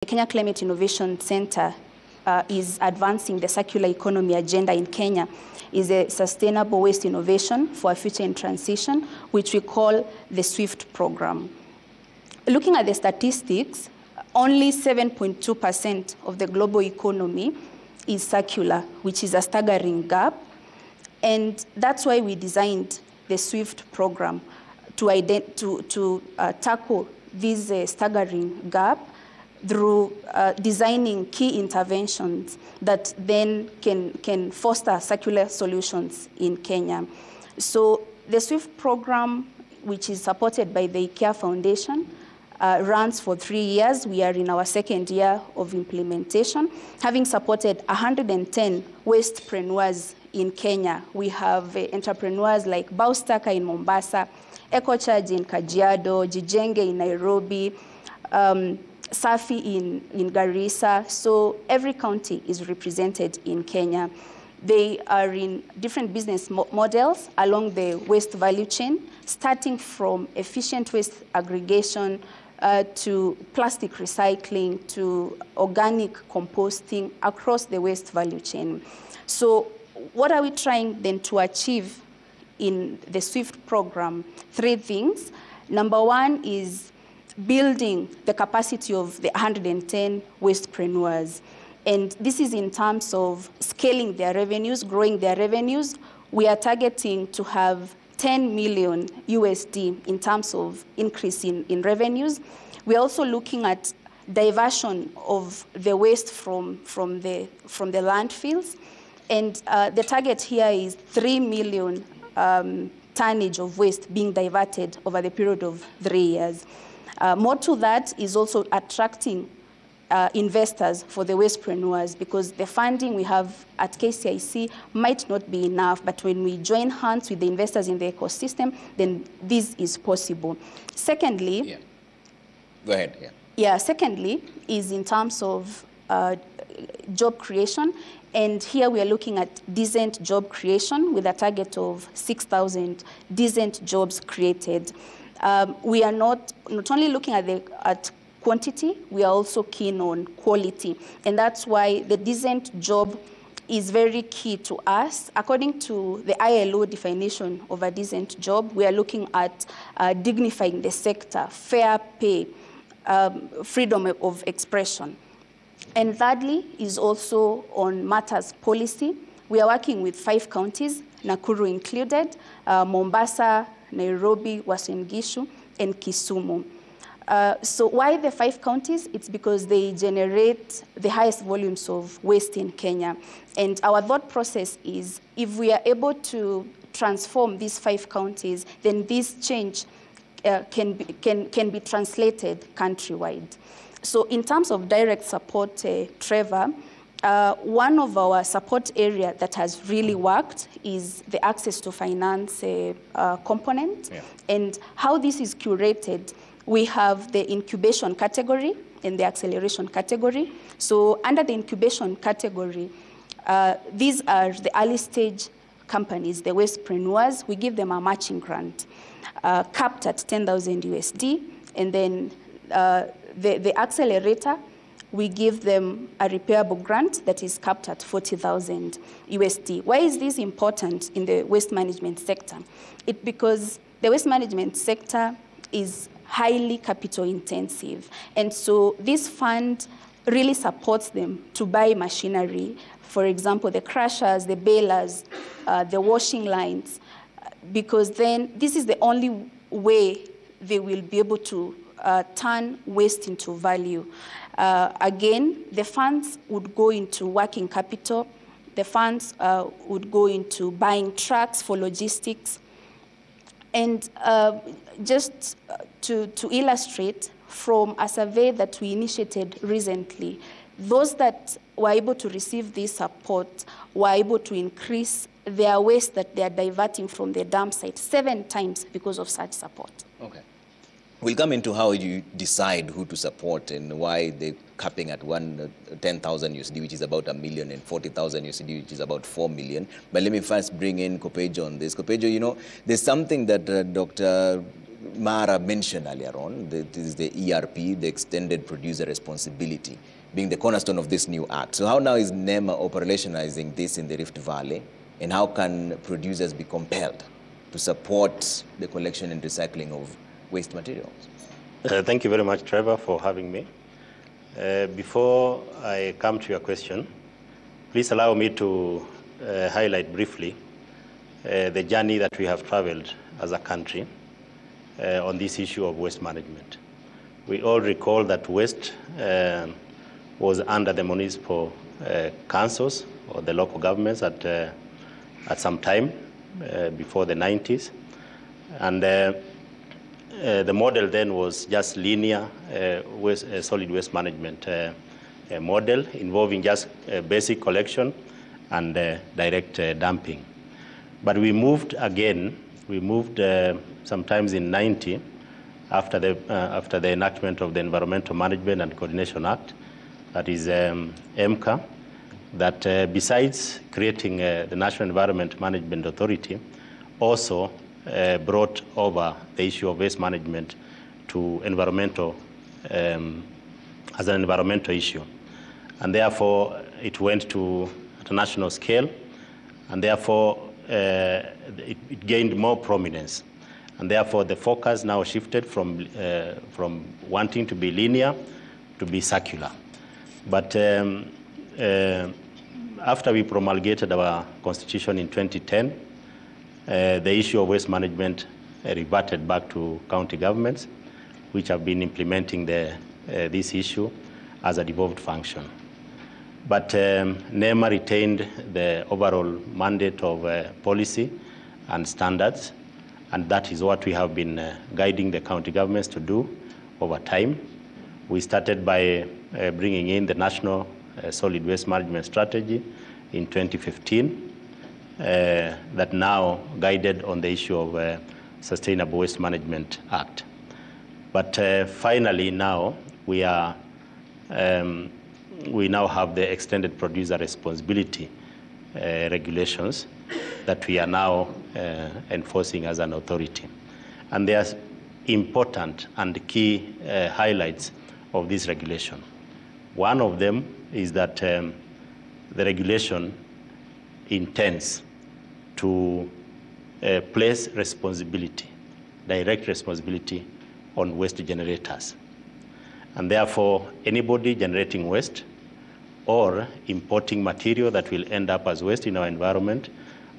The Kenya Climate Innovation Center is advancing the circular economy agenda in Kenya, is a sustainable waste innovation for a future in transition, which we call the SWIFT program. Looking at the statistics, only 7.2% of the global economy is circular, which is a staggering gap. And that's why we designed the SWIFT program to tackle this staggering gap through designing key interventions that then can foster circular solutions in Kenya. So the SWIFT program, which is supported by the IKEA Foundation, runs for 3 years. We are in our second year of implementation, having supported 110 wastepreneurs in Kenya. We have entrepreneurs like Baustaka in Mombasa, EcoCharge in Kajiado, Jijenge in Nairobi, Safi in Garissa. So every county is represented in Kenya. They are in different business models along the waste value chain, starting from efficient waste aggregation to plastic recycling to organic composting across the waste value chain. So what are we trying then to achieve in the SWIFT program? 3 things. Number one is building the capacity of the 110 wastepreneurs. And this is in terms of scaling their revenues, growing their revenues. We are targeting to have 10 million USD in terms of increase in revenues. We're also looking at diversion of the waste from the landfills. And the target here is 3 million tonnage of waste being diverted over the period of 3 years. More to that is also attracting investors for the wastepreneurs, because the funding we have at KCIC might not be enough, but when we join hands with the investors in the ecosystem, then this is possible. Secondly, yeah. Go ahead. Yeah. Yeah. Secondly, is in terms of job creation, and here we are looking at decent job creation with a target of 6,000 decent jobs created. We are not only looking at quantity, we are also keen on quality. And that's why the decent job is very key to us. According to the ILO definition of a decent job, we are looking at dignifying the sector, fair pay, freedom of expression. And thirdly is also on matters policy. We are working with 5 counties, Nakuru included, Mombasa, Nairobi, Uasin Gishu, and Kisumu. So why the 5 counties? It's because they generate the highest volumes of waste in Kenya. And our thought process is, if we are able to transform these 5 counties, then this change can be translated countrywide. So in terms of direct support, Trevor, one of our support area that has really worked is the access to finance component. Yeah. And how this is curated, we have the incubation category and the acceleration category. So under the incubation category, these are the early stage companies, the wastepreneurs. We give them a matching grant capped at 10,000 USD. And then the accelerator, we give them a repairable grant that is capped at 40,000 USD. Why is this important in the waste management sector? It's because the waste management sector is highly capital intensive. And so this fund really supports them to buy machinery. For example, the crushers, the balers, the washing lines, because then this is the only way they will be able to turn waste into value. Again, the funds would go into working capital. The funds would go into buying trucks for logistics. And just to illustrate, from a survey that we initiated recently, those that were able to receive this support were able to increase their waste that they are diverting from the dump site 7 times because of such support. Okay. We'll come into how you decide who to support and why they're capping at 10,000 USD, which is about $1 million, and 40,000 USD, which is about 4 million. But let me first bring in Kopejo on this. Kopejo, you know, there's something that Dr. Mara mentioned earlier on, this is the ERP, the Extended Producer Responsibility, being the cornerstone of this new act. So how now is NEMA operationalizing this in the Rift Valley, and how can producers be compelled to support the collection and recycling of waste materials? Thank you very much, Trevor, for having me. Before I come to your question, please allow me to highlight briefly the journey that we have traveled as a country on this issue of waste management. We all recall that waste was under the municipal councils or the local governments at some time before the 90s. And the model then was just linear solid waste management model involving just basic collection and direct dumping. But we moved again. We moved sometimes in 90 after the enactment of the Environmental Management and Coordination Act, that is EMCA, that besides creating the National Environment Management Authority, also brought over the issue of waste management to environmental as an environmental issue, and therefore it went to at a national scale, and therefore it gained more prominence, and therefore the focus now shifted from wanting to be linear to be circular. But after we promulgated our constitution in 2010, the issue of waste management reverted back to county governments, which have been implementing this issue as a devolved function. But NEMA retained the overall mandate of policy and standards, and that is what we have been guiding the county governments to do over time. We started by bringing in the National Solid Waste Management Strategy in 2015 that now guided on the issue of Sustainable Waste Management Act. But finally now we are we now have the extended producer responsibility regulations that we are now enforcing as an authority. And there are important and key highlights of this regulation. One of them is that the regulation intends to place responsibility, direct responsibility on waste generators. And therefore, anybody generating waste or importing material that will end up as waste in our environment,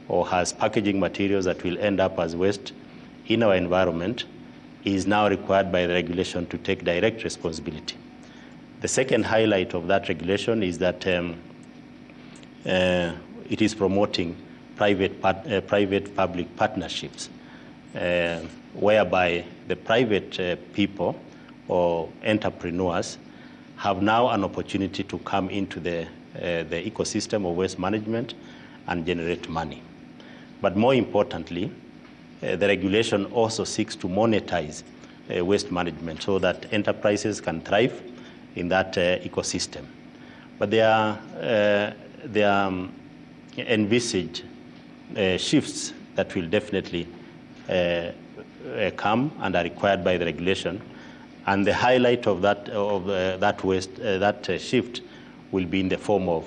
or has packaging materials that will end up as waste in our environment, is now required by the regulation to take direct responsibility. The second highlight of that regulation is that it is promoting private-public partnerships, whereby the private people or entrepreneurs have now an opportunity to come into the ecosystem of waste management and generate money. But more importantly, the regulation also seeks to monetize waste management so that enterprises can thrive in that ecosystem. But there are envisaged shifts that will definitely come and are required by the regulation. And the highlight of that shift will be in the form of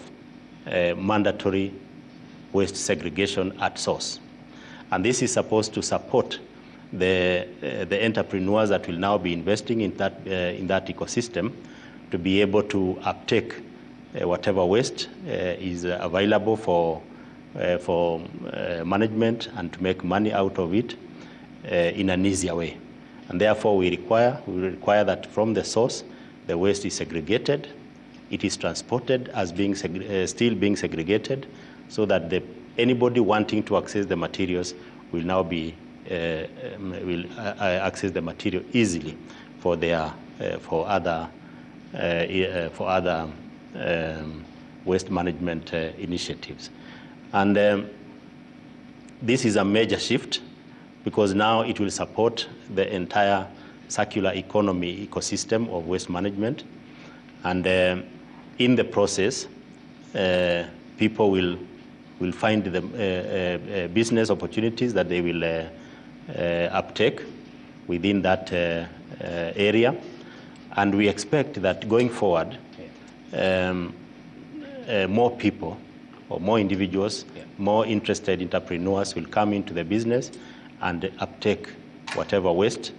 mandatory waste segregation at source. And this is supposed to support the entrepreneurs that will now be investing in that ecosystem to be able to uptake whatever waste is available for management and to make money out of it in an easier way. And therefore, we require that from the source, the waste is segregated, it is transported as being still being segregated, so that anybody wanting to access the materials will now be access the material easily for other waste management initiatives. And this is a major shift, because now it will support the entire circular economy ecosystem of waste management. And in the process, people will find the business opportunities that they will uptake within that area. And we expect that going forward, more people or more individuals, more interested entrepreneurs will come into the business and uptake whatever waste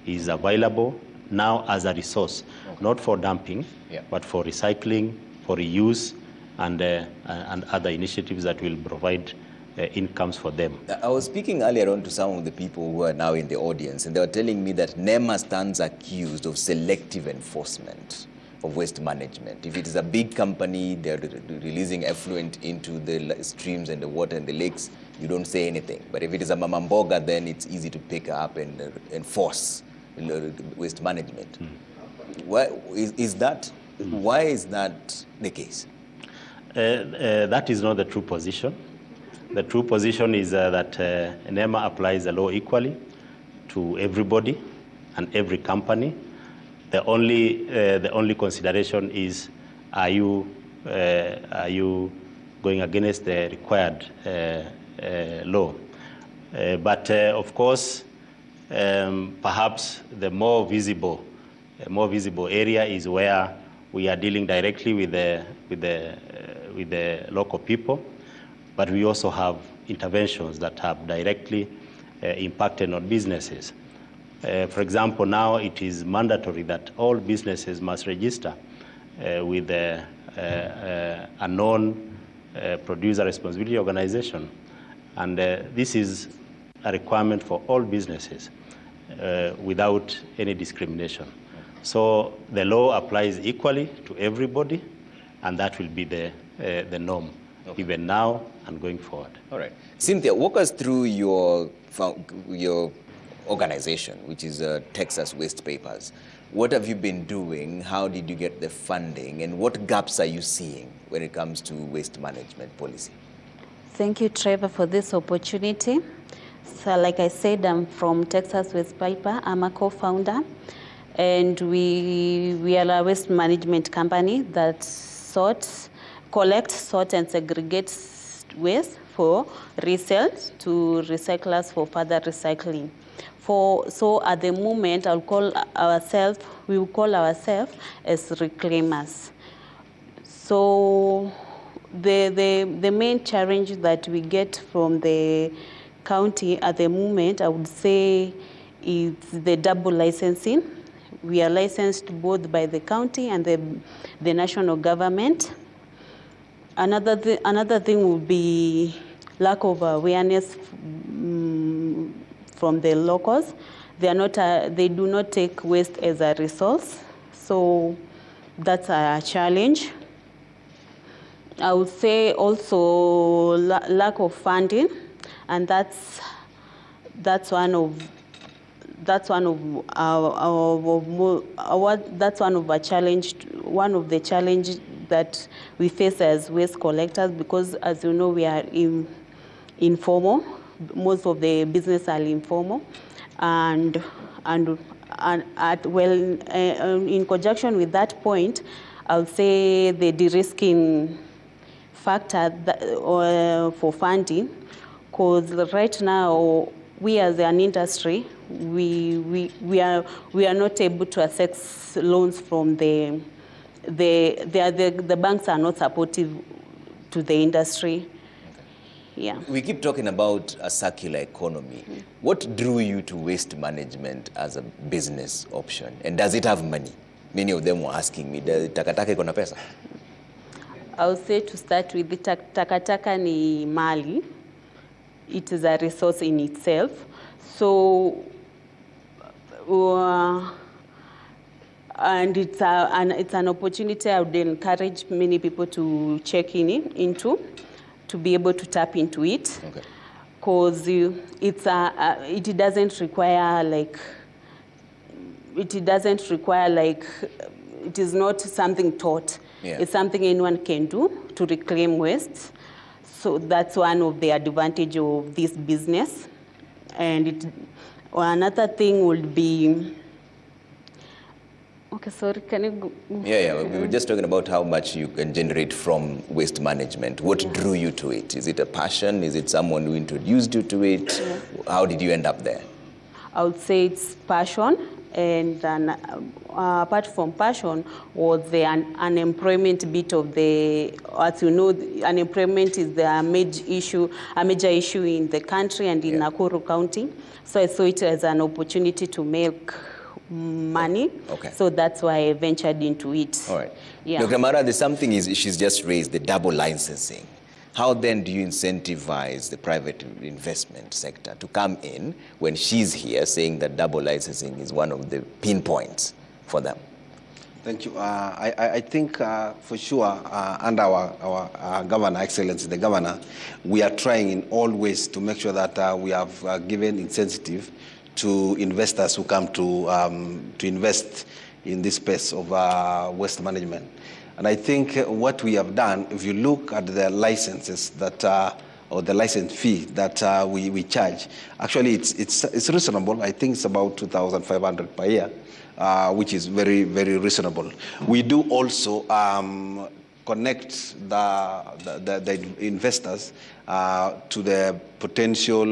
is available now as a resource, not for dumping, but for recycling, for reuse, and other initiatives that will provide incomes for them. I was speaking earlier on to some of the people who are now in the audience, and they were telling me that NEMA stands accused of selective enforcement of waste management. If it is a big company, they're releasing effluent into the streams and the water and the lakes, you don't say anything. But if it is a mama mboga, then it's easy to pick up and enforce waste management. Why is that the case? That is not the true position. The true position is that NEMA applies the law equally to everybody and every company. The only consideration is, are you going against the required law? But of course, perhaps the more visible area is where we are dealing directly with the local people. But we also have interventions that have directly impacted on businesses. For example, now it is mandatory that all businesses must register with a non-producer responsibility organization. And this is a requirement for all businesses without any discrimination. So the law applies equally to everybody, and that will be the norm, even now and going forward. All right. Cynthia, walk us through your organization, which is Texas Waste Papers. What have you been doing? How did you get the funding? And what gaps are you seeing when it comes to waste management policy? Thank you, Trevor, for this opportunity. So like I said, I'm from Texas Waste Paper. I'm a co-founder. And we are a waste management company that collects, sort, and segregates waste for resale to recyclers for further recycling. So at the moment, we will call ourselves as reclaimers. So the main challenge that we get from the county at the moment, I would say, is the double licensing. We are licensed both by the county and the national government. Another thing would be lack of awareness from the locals. They do not take waste as a resource, so that's a challenge. I would say also lack of funding, and that's one of the challenges that we face as waste collectors, because as you know, we are informal. Most of the business are informal, and in conjunction with that point, I would say the de-risking factor for funding, because right now we as an industry, we are not able to access loans from the banks are not supportive to the industry. Yeah. We keep talking about a circular economy. What drew you to waste management as a business option? And does it have money? Many of them were asking me, does takataka iko na pesa? I would say, to start with, the takataka ni mali. It is a resource in itself. So, and it's an opportunity I would encourage many people to check into, to be able to tap into it. Okay. Because it doesn't require it is not something taught. Yeah. It's something anyone can do to reclaim waste. So that's one of the advantages of this business. And another thing would be, okay, sorry, can you go? Yeah, we were just talking about how much you can generate from waste management. What drew you to it? Is it a passion? Is it someone who introduced you to it? Yeah. How did you end up there? I would say it's passion, and apart from passion was the unemployment bit of the, as you know, unemployment is a major issue in the country and in Nakuru County. So I saw it as an opportunity to make money. Okay. So that's why I ventured into it. All right. Yeah. Dr. Mara, there's something she's just raised, the double licensing. How then do you incentivize the private investment sector to come in when she's here saying that double licensing is one of the pinpoints for them? Thank you. I think for sure under our Governor, Excellency, the Governor, we are trying in all ways to make sure that we have given incentive to investors who come to invest in this space of waste management. And I think what we have done, if you look at the licenses that, or the license fee that we charge, actually it's reasonable. I think it's about 2,500 per year, which is very, very reasonable. We do also connect the investors to the potential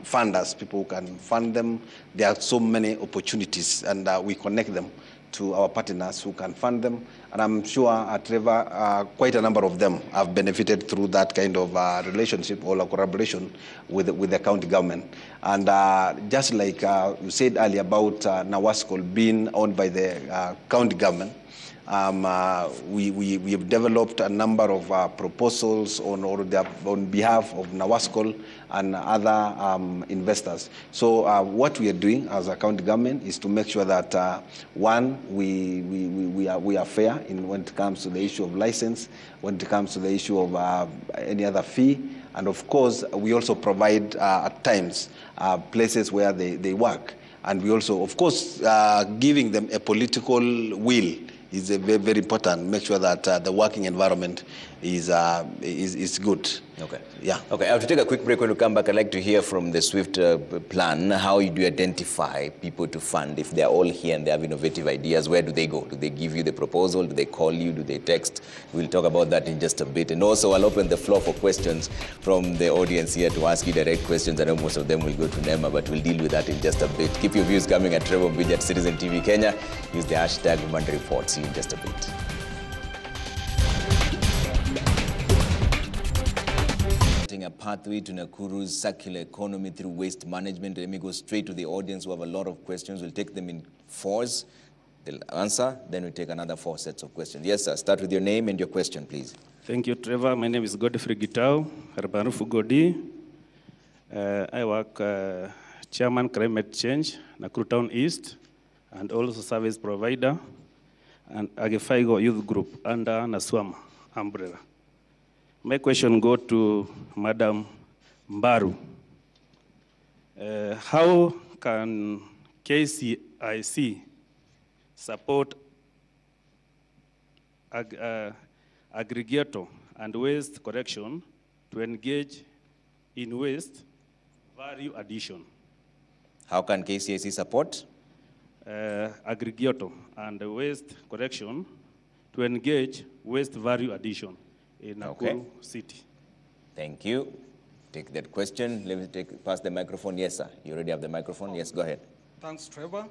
funders, people who can fund them. There are so many opportunities, and we connect them to our partners who can fund them. And I'm sure at Trevor, quite a number of them have benefited through that kind of relationship or collaboration with the county government. And just like you said earlier about Nawascol being owned by the county government, we have developed a number of proposals on behalf of Nawascol and other investors. So what we are doing as a county government is to make sure that one, we are fair in when it comes to the issue of license, when it comes to the issue of any other fee, and of course we also provide at times places where they work, and we also, of course, giving them a political will is very, very important. Make sure that the working environment is good. Okay. Yeah. Okay. I have to take a quick break. When we come back, I'd like to hear from the SWIFT plan. How do you identify people to fund? If they're all here and they have innovative ideas, where do they go? Do they give you the proposal? Do they call you? Do they text? We'll talk about that in just a bit. And also, I'll open the floor for questions from the audience here to ask you direct questions. I know most of them will go to Nema, but we'll deal with that in just a bit. Keep your views coming at Trevor Mbidi at Citizen TV Kenya. Use the hashtag Monday Report. See you in just a bit. A pathway to Nakuru's circular economy through waste management. Let me go straight to the audience who have a lot of questions. We'll take them in fours. They'll answer, then we'll take another 4 sets of questions. Yes, sir. Start with your name and your question, please. Thank you, Trevor. My name is Godfrey Gitau, Harbarufu Godi. I work Chairman Climate Change, Nakuru Town East, and also service provider, and Agefaigo Youth Group under Naswama umbrella. My question goes to Madam Mbaru. How can KCIC support aggregator and waste collection to engage in waste value addition? How can KCIC support? Aggregator and waste collection to engage waste value addition in Nakuru City. Thank you. Take that question. Let me pass the microphone. Yes, sir. You already have the microphone. Yes, go ahead. Thanks, Trevor.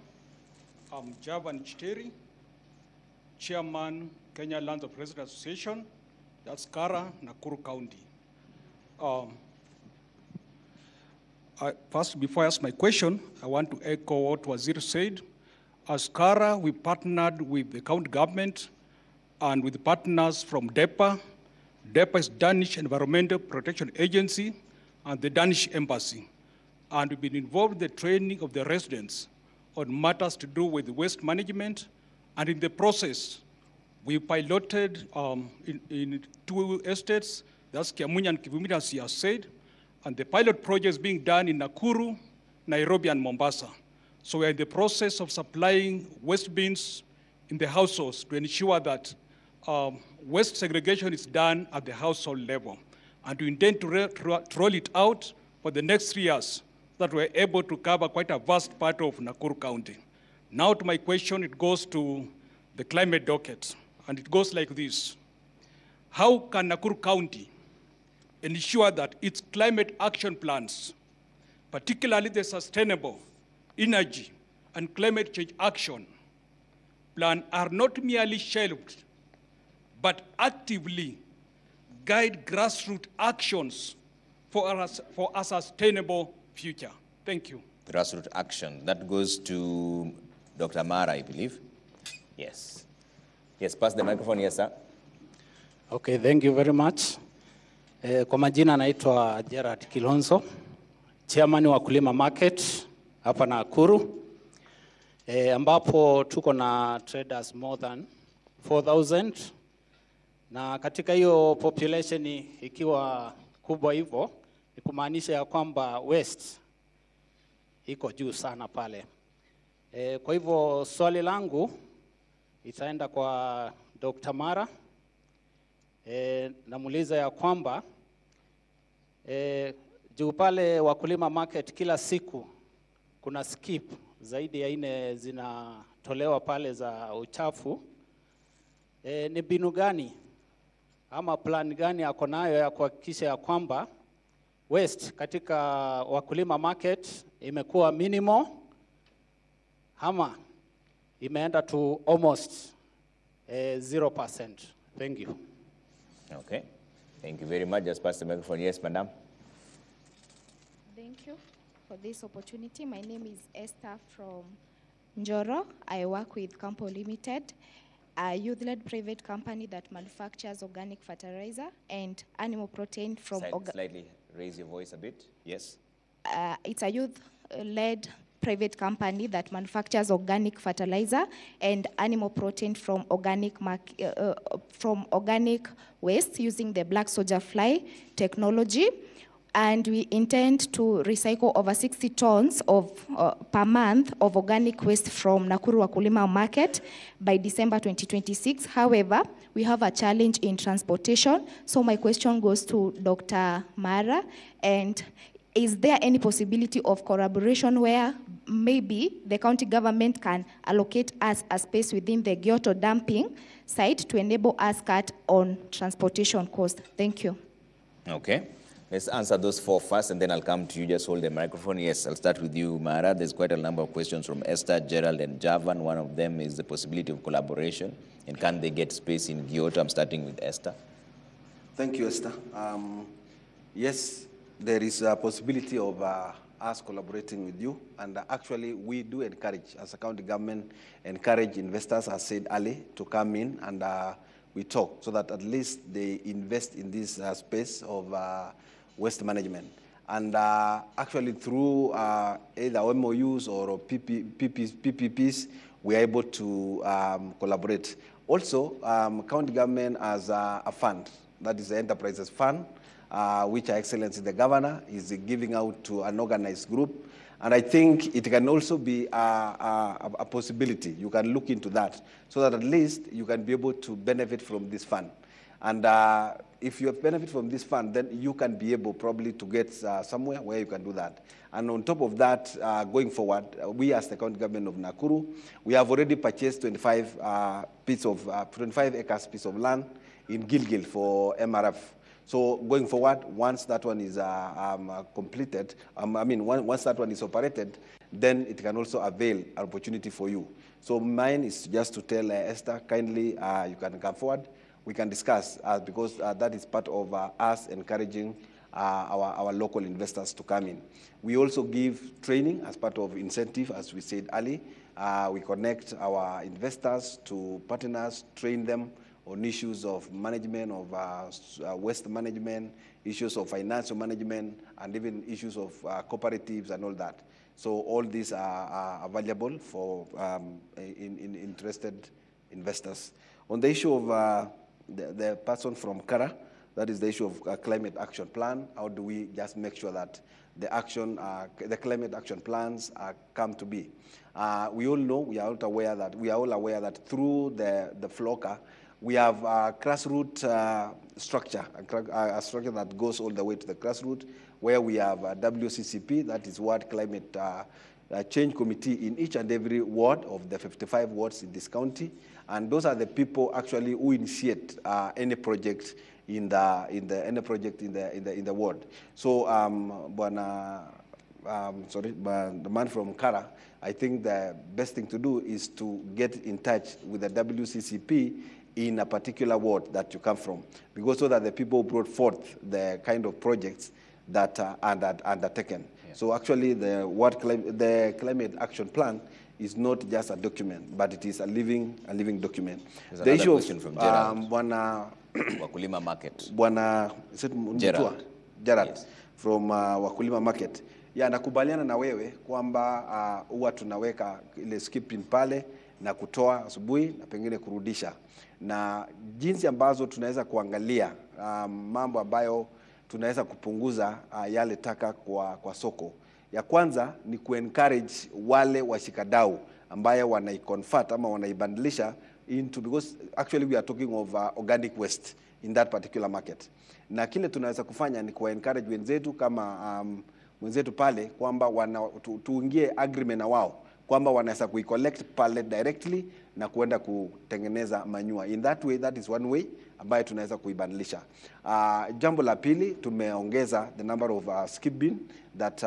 I'm Javan Chiteri, Chairman, Kenya Land of Resident Association, that's Kara, Nakuru County. First, before I ask my question, I want to echo what Wazir said. As Kara, we partnered with the county government and with partners from DEPA. DEPA is Danish Environmental Protection Agency and the Danish Embassy. And we've been involved in the training of the residents on matters to do with waste management. And in the process, we piloted in 2 estates, that's Kiamunya and Kivumira, as he has said. And the pilot project is being done in Nakuru, Nairobi, and Mombasa. So we're in the process of supplying waste bins in the households to ensure that waste segregation is done at the household level. And we intend to roll it out for the next 3 years, that we're able to cover quite a vast part of Nakuru County. Now to my question, it goes to the climate docket, and it goes like this. How can Nakuru County ensure that its climate action plans, particularly the sustainable energy, and climate change action plan are not merely shelved, but actively guide grassroots actions for a sustainable future. Thank you. Grassroots action. That goes to Dr. Mara, I believe. Yes. Yes, pass the microphone. Yes, sir. Okay, thank you very much. Kwa majina naitwa Gerard Kilonzo, chairman wa Wakulima Market hapa Nakuru, ambapo tuko na traders more than 4,000, na katika hiyo population ikiwa kubwa hivyo, ni kumaanisha ya kwamba waste iko juu sana pale. Kwa hivyo swali langu itaenda kwa Dr. Mara. Namuuliza ya kwamba juu pale Wakulima Market kila siku kuna skip zaidi ya 4 zinatolewa pale za uchafu. Ni mbinu gani ama plan gani ako nayo ya kuhakikisha ya kwamba waste katika Wakulima Market imekuwa minimal ama imeenda to almost 0%? Thank you. Okay. Thank you very much. Just pass the microphone. Yes, madam. Thank you for this opportunity. My name is Esther from Njoro. I work with Campo Limited, a youth-led private company that manufactures organic fertilizer and animal protein from... Slightly raise your voice a bit. Yes. It's a youth-led private company that manufactures organic fertilizer and animal protein from organic waste using the black soldier fly technology. And we intend to recycle over 60 tons of, per month of organic waste from Nakuru Wakulima Market by December 2026. However, we have a challenge in transportation. So my question goes to Dr. Mara. And is there any possibility of collaboration where maybe the county government can allocate us a space within the Gyoto dumping site to enable us cut on transportation costs? Thank you. Okay. Let's answer those 4 first, and then I'll come to you. Just hold the microphone. Yes, I'll start with you, Mara. There's quite a number of questions from Esther, Gerald, and Javan. One of them is the possibility of collaboration, and can they get space in Gyoto? I'm starting with Esther. Thank you, Esther. Yes, there is a possibility of us collaborating with you, and actually we do encourage, as a county government, encourage investors, as said earlier, to come in and we talk so that at least they invest in this space of waste management. And actually through either MOUs or PPPs, we are able to collaborate. Also, county government has a fund, that is the Enterprises Fund, which Her Excellency the Governor is giving out to an organized group. And I think it can also be a possibility. You can look into that so that at least you can be able to benefit from this fund. And if you benefit from this fund, then you can be able probably to get somewhere where you can do that. And on top of that, going forward, we as the county government of Nakuru, we have already purchased 25 acres piece of land in Gilgil for MRF. So going forward, once that one is completed, once that one is operated, then it can also avail an opportunity for you. So mine is just to tell Esther, kindly, you can come forward. We can discuss because that is part of us encouraging our local investors to come in. We also give training as part of incentive, as we said earlier. We connect our investors to partners, train them on issues of management, of waste management, issues of financial management, and even issues of cooperatives and all that. So all these are available for interested investors. On the issue of the person from Kara, that is the issue of climate action plan. How do we just make sure that the climate action plans come to be? We all know, we are all aware that through the FLOCA, we have a grassroots structure, a structure that goes all the way to the grassroots, where we have a WCCP, that is Ward Climate Change Committee in each and every ward of the 55 wards in this county, and those are the people actually who initiate any project in the ward. So, the man from Kara, I think the best thing to do is to get in touch with the WCCP in a particular ward that you come from, because so that the people brought forth the kind of projects that are undertaken. Yeah. So actually, the climate action plan is not just a document, but it is a living document. There's the issue question from Gerald. Wakulima Market. Gerald. Yes. From Wakulima Market. Ya, nakubaliana na wewe kwamba huwa tunaweka ile skipping pale na kutoa asubuhi na pengine kurudisha. Na jinsi ambazo tunaweza kuangalia mambo ambayo tunaweza kupunguza yale taka kwa soko. Ya kwanza ni kuencourage wale washikadau ambayo wanaiconvert ama wanaibandilisha into, because actually we are talking of organic waste in that particular market. Na kile tunaweza kufanya ni kuencourage wenzetu kama wenzetu pale kwamba tuingie agreement na wao kwamba wanaweza kuicollect pale directly na kuenda kutengeneza manure. In that way, that is one way ambayo tunaweza kuibadilisha. Jambo la pili, tumeongeza the number of skip bin that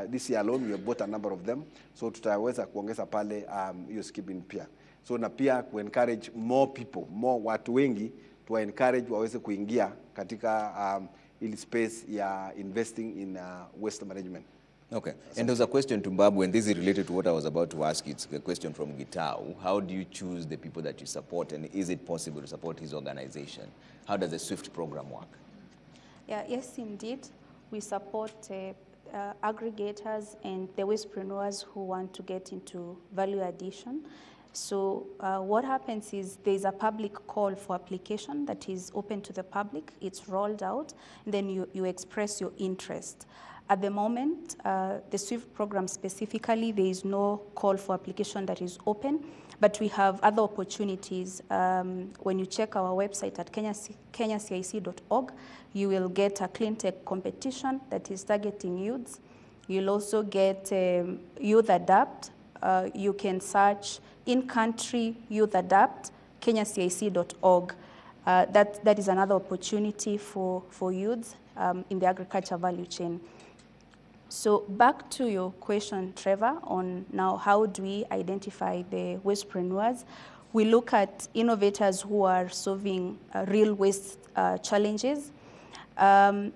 this year alone we have bought a number of them, so tutaweza kuongeza pale hiyo skip bin pia. So na pia ku-encourage more people, more watu wengi to encourage waweze kuingia katika ili space ya investing in waste management. Okay. And there's a question to Mbabu, and this is related to what I was about to ask you. It's a question from Gitau. How do you choose the people that you support, and is it possible to support his organization? How does the SWIFT program work? Yeah, yes, indeed. We support aggregators and the wastepreneurs who want to get into value addition. So what happens is there's a public call for application that is open to the public. It's rolled out, and then you express your interest. At the moment, the SWIFT program specifically, there is no call for application that is open, but we have other opportunities. When you check our website at kenyacic.org, you will get a clean tech competition that is targeting youths. You'll also get Youth Adapt. You can search in-country Youth Adapt, kenyacic.org. That is another opportunity for youths in the agriculture value chain. So back to your question, Trevor, on now how do we identify the wastepreneurs? We look at innovators who are solving real waste challenges. Like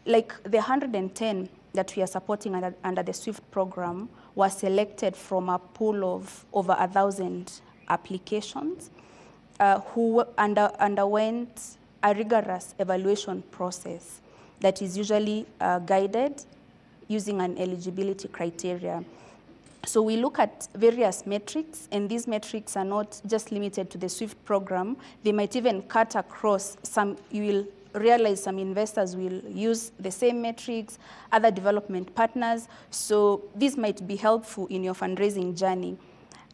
the 110 that we are supporting under the SWIFT program was selected from a pool of over 1,000 applications who underwent a rigorous evaluation process that is usually guided using an eligibility criteria. So we look at various metrics, and these metrics are not just limited to the SWIFT program. They might even cut across some. You will realize some investors will use the same metrics, other development partners. So this might be helpful in your fundraising journey.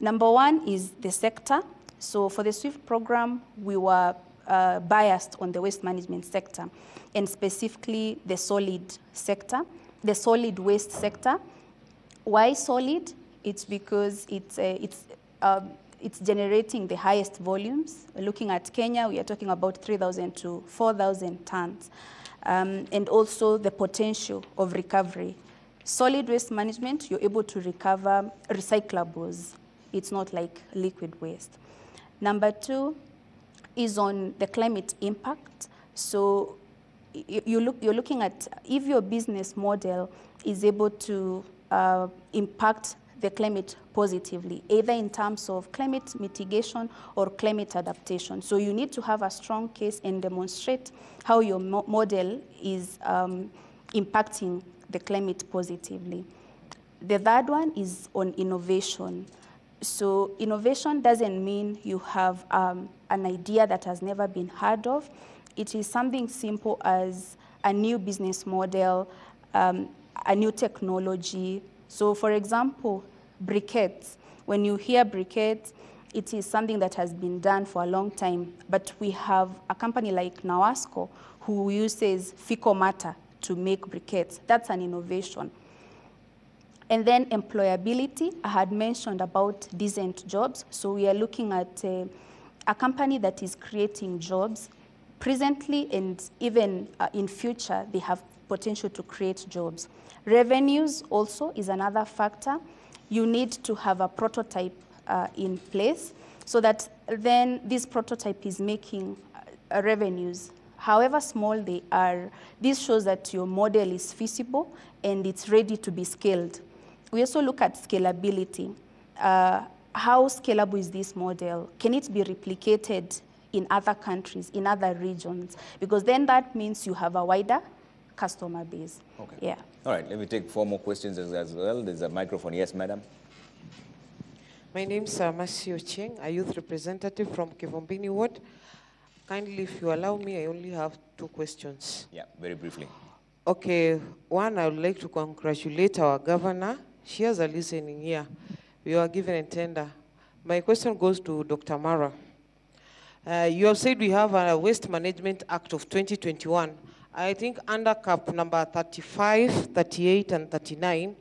Number one is the sector. So for the SWIFT program, we were biased on the waste management sector, and specifically the solid sector. The solid waste sector. Why solid? It's because it's generating the highest volumes. Looking at Kenya, we are talking about 3,000 to 4,000 tons, and also the potential of recovery. Solid waste management, you're able to recover recyclables. It's not like liquid waste. Number two is on the climate impact. So you're looking at if your business model is able to impact the climate positively, either in terms of climate mitigation or climate adaptation. So you need to have a strong case and demonstrate how your model is impacting the climate positively. The third one is on innovation. So innovation doesn't mean you have an idea that has never been heard of. It is something simple as a new business model, a new technology. So for example, briquettes. When you hear briquettes, it is something that has been done for a long time, but we have a company like Nawasco who uses fecal matter to make briquettes. That's an innovation. And then employability, I had mentioned about decent jobs. So we are looking at a company that is creating jobs presently and even in future, they have potential to create jobs. Revenues also is another factor. You need to have a prototype in place so that then this prototype is making revenues. However small they are, this shows that your model is feasible and it's ready to be scaled. We also look at scalability. How scalable is this model? Can it be replicated in other countries, in other regions? Because then that means you have a wider customer base. Okay. Yeah. All right, let me take 4 more questions as well. There's a microphone. Yes, madam. My name is Masio Cheng, a youth representative from Kivombini Ward. Kindly, if you allow me, I only have 2 questions. Yeah, very briefly. Okay, one, I would like to congratulate our governor. She has a listening here. We were given a tender. My question goes to Dr. Mara. You have said we have a Waste Management Act of 2021. I think under cap number 35, 38, and 39,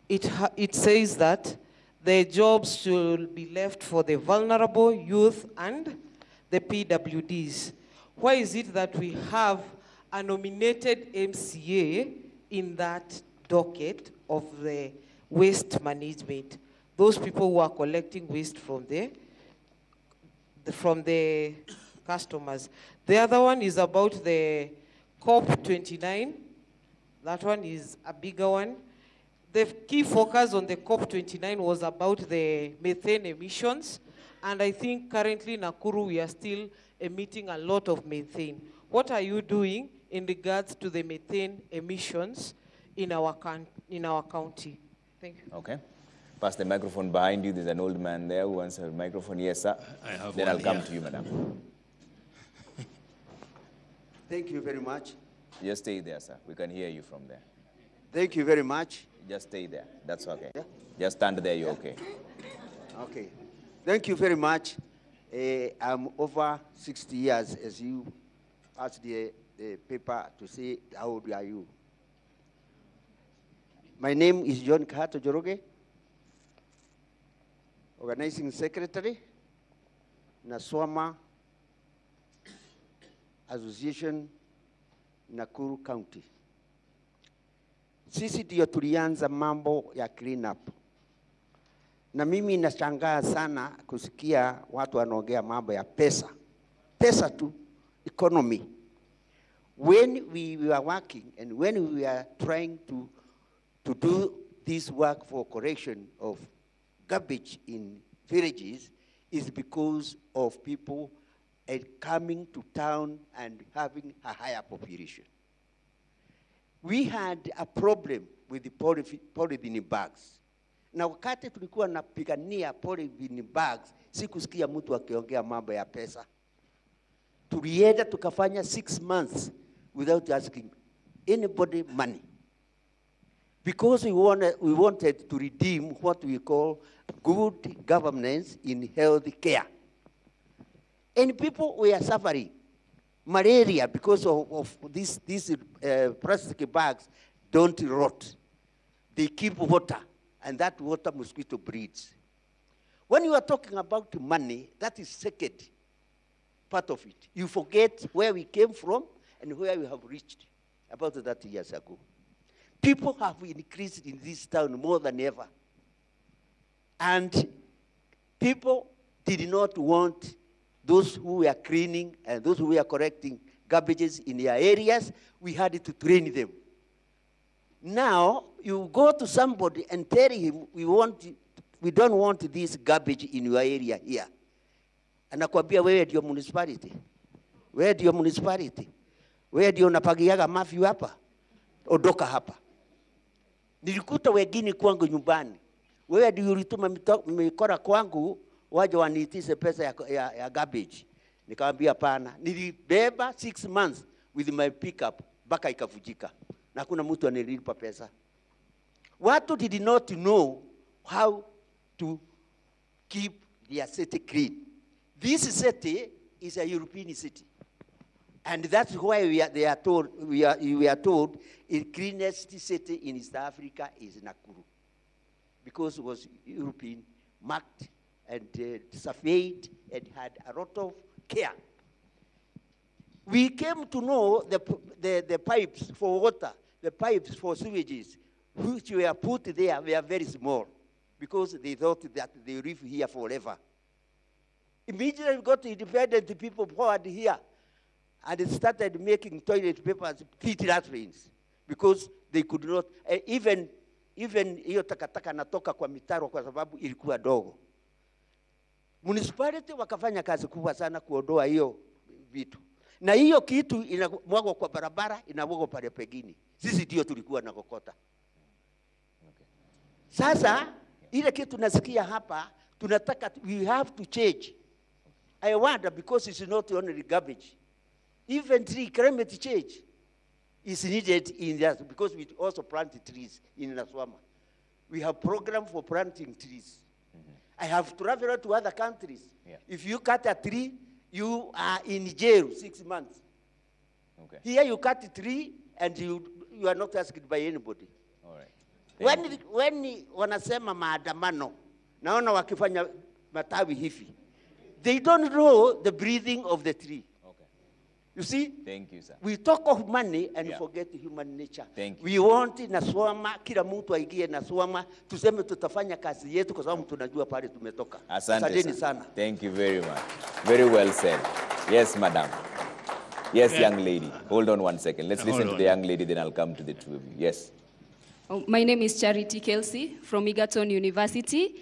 it says that the jobs should be left for the vulnerable, youth, and the PWDs. Why is it that we have a nominated MCA in that docket of the waste management? Those people who are collecting waste from the customers. The other one is about the COP29. That one is a bigger one. The key focus on the COP29 was about the methane emissions. And I think currently in Nakuru, we are still emitting a lot of methane. What are you doing in regards to the methane emissions in our county? Thank you. Okay. Pass the microphone behind you. There's an old man there who wants a microphone. Yes, sir. I have then one I'll come here. to you, madam. Thank you very much. Just stay there, sir. We can hear you from there. Thank you very much. Just stay there. That's okay. Yeah. Just stand there. You're okay. Okay. Thank you very much. I'm over 60 years, as you asked the paper to say, how old are you? My name is John Kahato Joroge, Organizing Secretary, Naswama Association, Nakuru County. Sisi ndio tulianza mambo ya clean up. Na mimi nashangaa sana kusikia watu wanaongea mambo ya pesa. Pesa tu, economy. When we were working and when we were trying to do this work for correction of garbage in villages is because of people coming to town and having a higher population. We had a problem with the polythene bags. Na wakati tulikuwa napigania polythene bags, sikusikia mtu akiongea mambo ya pesa. Tulienda tukafanya 6 months without asking anybody money. Because we wanted to redeem what we call good governance in health care. And people were suffering malaria because of these plastic bags don't rot. They keep water, and that water mosquito breeds. When you are talking about money, that is second part of it. You forget where we came from and where we have reached about 30 years ago. People have increased in this town more than ever. And people did not want those who were cleaning and those who were correcting garbages in their areas. We had to train them. Now, you go to somebody and tell him, we don't want this garbage in your area here. Anakuambia wewe ndio municipality. Wewe ndio municipality. Wewe ndio unapagiaga mafia hapa. Ondoka hapa. Nilikuta wengine kwangu nyumbani. Wewe ndio ulituma mikora kwangu waje waniitishe pesa ya garbage. Nikamwambia hapana. Nilibeba 6 months with my pickup mpaka ikavujika. Na kuna mtu anilipa pesa. Watu did not know how to keep their city clean. This city is a European city. And that's why we are told the cleanest city in East Africa is Nakuru. Because it was European, marked and surveyed and had a lot of care. We came to know the pipes for water, the pipes for sewages, which were put there, were very small because they thought that they live here forever. Immediately we got independent, people poured here and it started making toilet papers, pit latrines, because they could not, even hiyo takataka natoka kwa mitaro kwa sababu ilikuwa dogo. Municipality wakafanya kazi kubwa sana kuondoa hiyo vitu. Na hiyo kitu inamwagwa kwa barabara, inamwagwa pale pegini. Sisi ndio tulikuwa na kokota. Sasa ile kitu nasikia hapa, tunataka, we have to change. I wonder, because it's not only garbage. Even climate change is needed in that, because we also plant trees in Naswama. We have program for planting trees. I have traveled to other countries. Yeah. If you cut a tree, you are in jail 6 months. Okay. Here you cut a tree and you are not asked by anybody. All right. When wanasema maandamano, naona wakifanya matawi hivi, they don't know the breathing of the tree. Okay. You see? Thank you, sir. We talk of money and Yeah. forget human nature. Thank you. We want Naswama, kila mtu aingie Naswama, tuseme tutafanya kazi yetu kwa sababu tunajua pale tumetoka. Asante sana. Thank you very much. Very well said. Yes, madam. Yes, young lady. Hold on one second. Let's listen to the young lady, then I'll come to the two of you. Yes. Oh, my name is Charity Kelsey from Egerton University.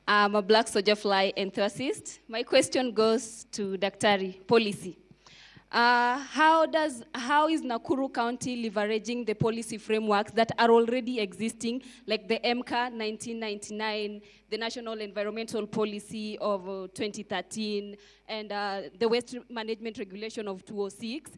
I'm a black soldier fly enthusiast. My question goes to Daktari, policy. How is Nakuru County leveraging the policy frameworks that are already existing, like the MCA 1999, the National Environmental Policy of 2013, and the Waste Management Regulation of 2006?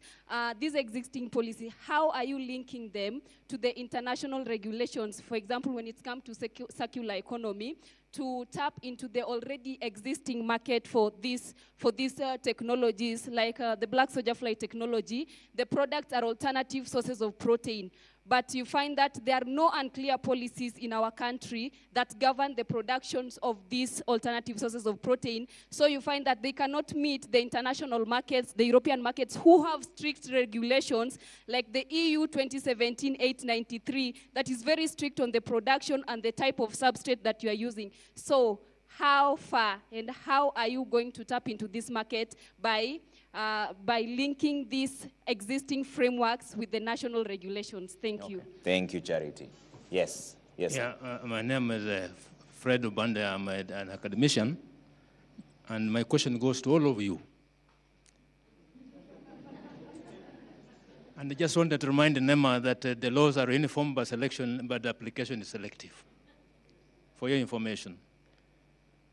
These existing policies, how are you linking them to the international regulations? For example, when it comes to circular economy, to tap into the already existing market for these technologies, like the black soldier fly technology. The products are alternative sources of protein, but you find that there are no unclear policies in our country that govern the productions of these alternative sources of protein. So you find that they cannot meet the international markets, the European markets, who have strict regulations, like the EU 2017-893, that is very strict on the production and the type of substrate that you are using. So how far and how are you going to tap into this market by linking these existing frameworks with the national regulations? Thank you. Thank you, Charity. Yes. Yes, yeah, my name is Fred Obande. I'm an academician, and my question goes to all of you. And I just wanted to remind NEMA that the laws are uniform by selection, but the application is selective, for your information.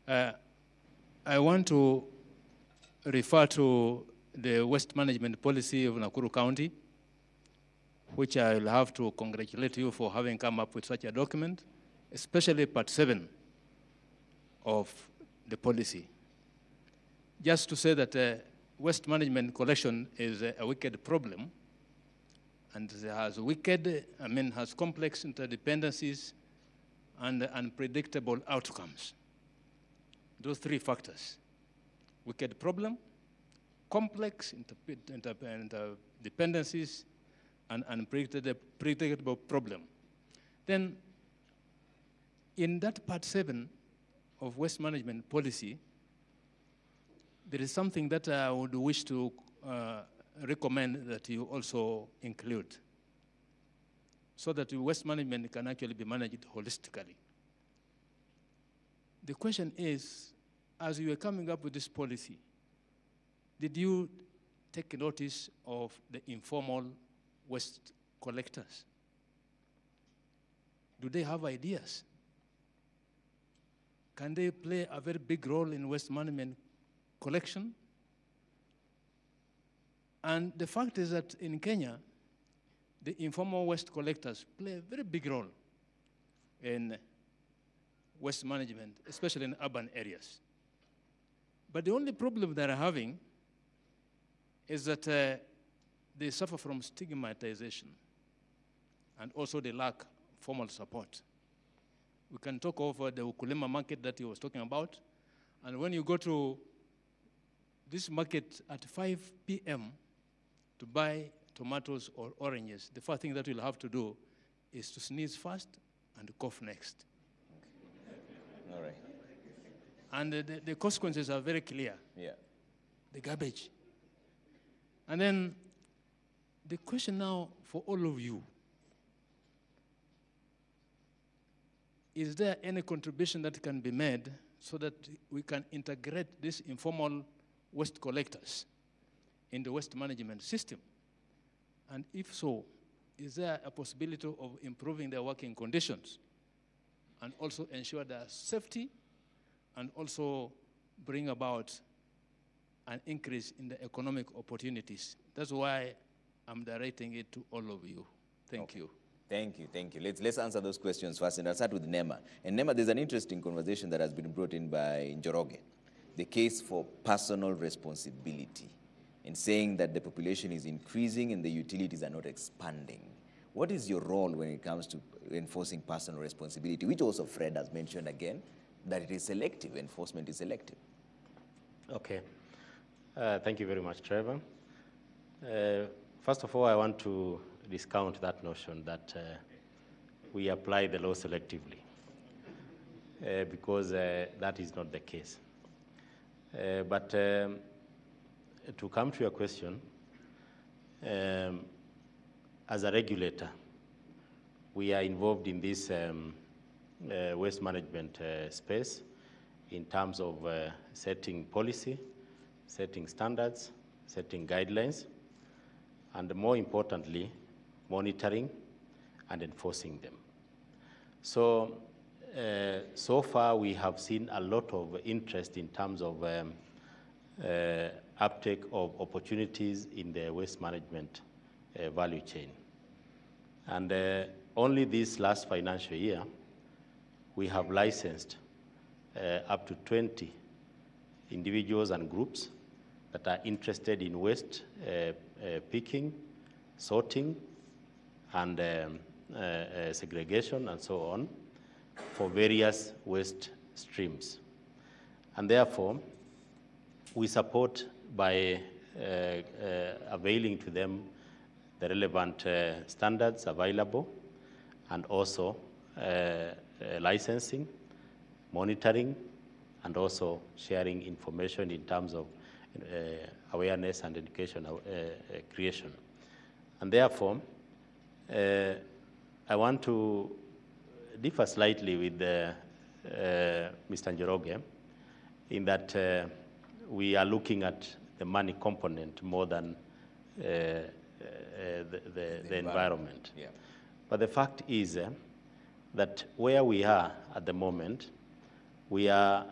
I want to refer to the waste management policy of Nakuru County, which I will have to congratulate you for having come up with such a document, especially part 7 of the policy. Just to say that waste management collection is a wicked problem, and it has complex interdependencies and unpredictable outcomes. Those 3 factors: wicked problem, complex interdependencies, and unpredictable problem. Then, in that part 7 of waste management policy, there is something that I would wish to recommend that you also include, so that waste management can actually be managed holistically. The question is, as you were coming up with this policy, did you take notice of the informal waste collectors? Do they have ideas? Can they play a very big role in waste management collection? And the fact is that in Kenya, the informal waste collectors play a very big role in waste management, especially in urban areas. But the only problem they're having is that they suffer from stigmatization, and also they lack formal support. We can talk over the Ukulima market that he was talking about, and when you go to this market at 5 p.m., to buy tomatoes or oranges, the first thing that you'll have to do is to sneeze first and cough next. Okay. All right. And the consequences are very clear. Yeah. The garbage. And then the question now for all of you, is there any contribution that can be made so that we can integrate these informal waste collectors in the waste management system? And if so, is there a possibility of improving their working conditions and also ensure their safety and also bring about an increase in the economic opportunities? That's why I'm directing it to all of you. Thank you. Thank you, thank you. Let's answer those questions first, and I'll start with Nema. And Nema, there's an interesting conversation that has been brought in by Njoroge, the case for personal responsibility, in saying that the population is increasing and the utilities are not expanding. What is your role when it comes to enforcing personal responsibility, which also Fred has mentioned again, that it is selective, enforcement is selective? Okay. Thank you very much, Trevor. First of all, I want to discount that notion that we apply the law selectively, because that is not the case. But to come to your question, as a regulator, we are involved in this waste management space in terms of setting policy, setting standards, setting guidelines, and more importantly, monitoring and enforcing them. So, so far we have seen a lot of interest in terms of uptake of opportunities in the waste management value chain. And only this last financial year, we have licensed up to 20 individuals and groups that are interested in waste picking, sorting, and segregation and so on for various waste streams. And therefore, we support by availing to them the relevant standards available, and also licensing, monitoring, and also sharing information in terms of awareness and education creation. And therefore, I want to differ slightly with Mr. Njoroge in that we are looking at the money component more than the environment. Yeah. But the fact is that where we are at the moment, we are,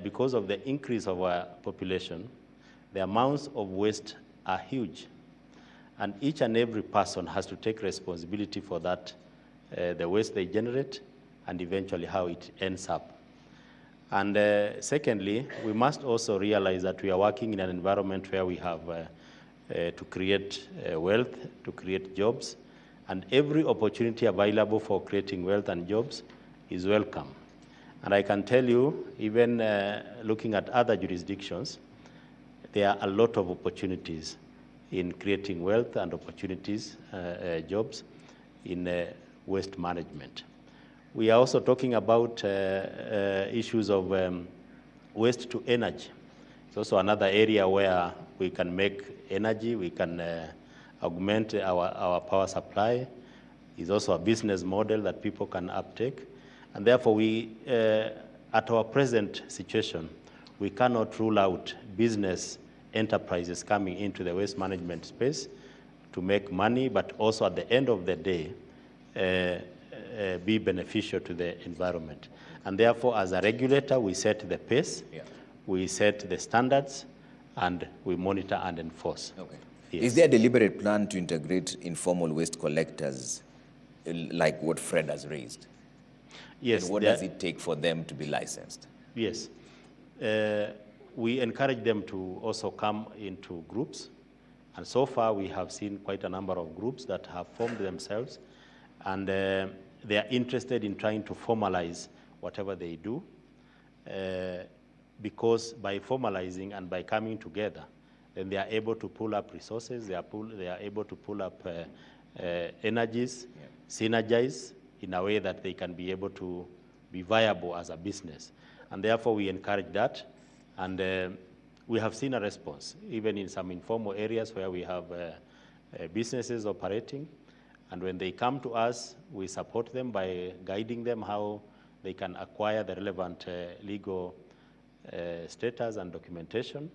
because of the increase of our population, the amounts of waste are huge. And each and every person has to take responsibility for that, the waste they generate, and eventually how it ends up. And secondly, we must also realize that we are working in an environment where we have to create wealth, to create jobs, and every opportunity available for creating wealth and jobs is welcome. And I can tell you, even looking at other jurisdictions, there are a lot of opportunities in creating wealth and opportunities, jobs in waste management. We are also talking about issues of waste to energy. It's also another area where we can make energy, we can augment our power supply. It's also a business model that people can uptake. And therefore, we, at our present situation, we cannot rule out business enterprises coming into the waste management space to make money, but also at the end of the day, be beneficial to the environment. And therefore, as a regulator, we set the pace, we set the standards, and we monitor and enforce. Okay. Yes. Is there a deliberate plan to integrate informal waste collectors like what Fred has raised? Yes. And what does it take for them to be licensed? Yes. We encourage them to also come into groups. And so far, we have seen quite a number of groups that have formed themselves. And they are interested in trying to formalize whatever they do. Because by formalizing and by coming together, then they are able to pull up resources, they are able to pull up energies, synergize in a way that they can be able to be viable as a business. And therefore we encourage that. And we have seen a response, even in some informal areas where we have businesses operating. And when they come to us, we support them by guiding them how they can acquire the relevant legal status and documentation.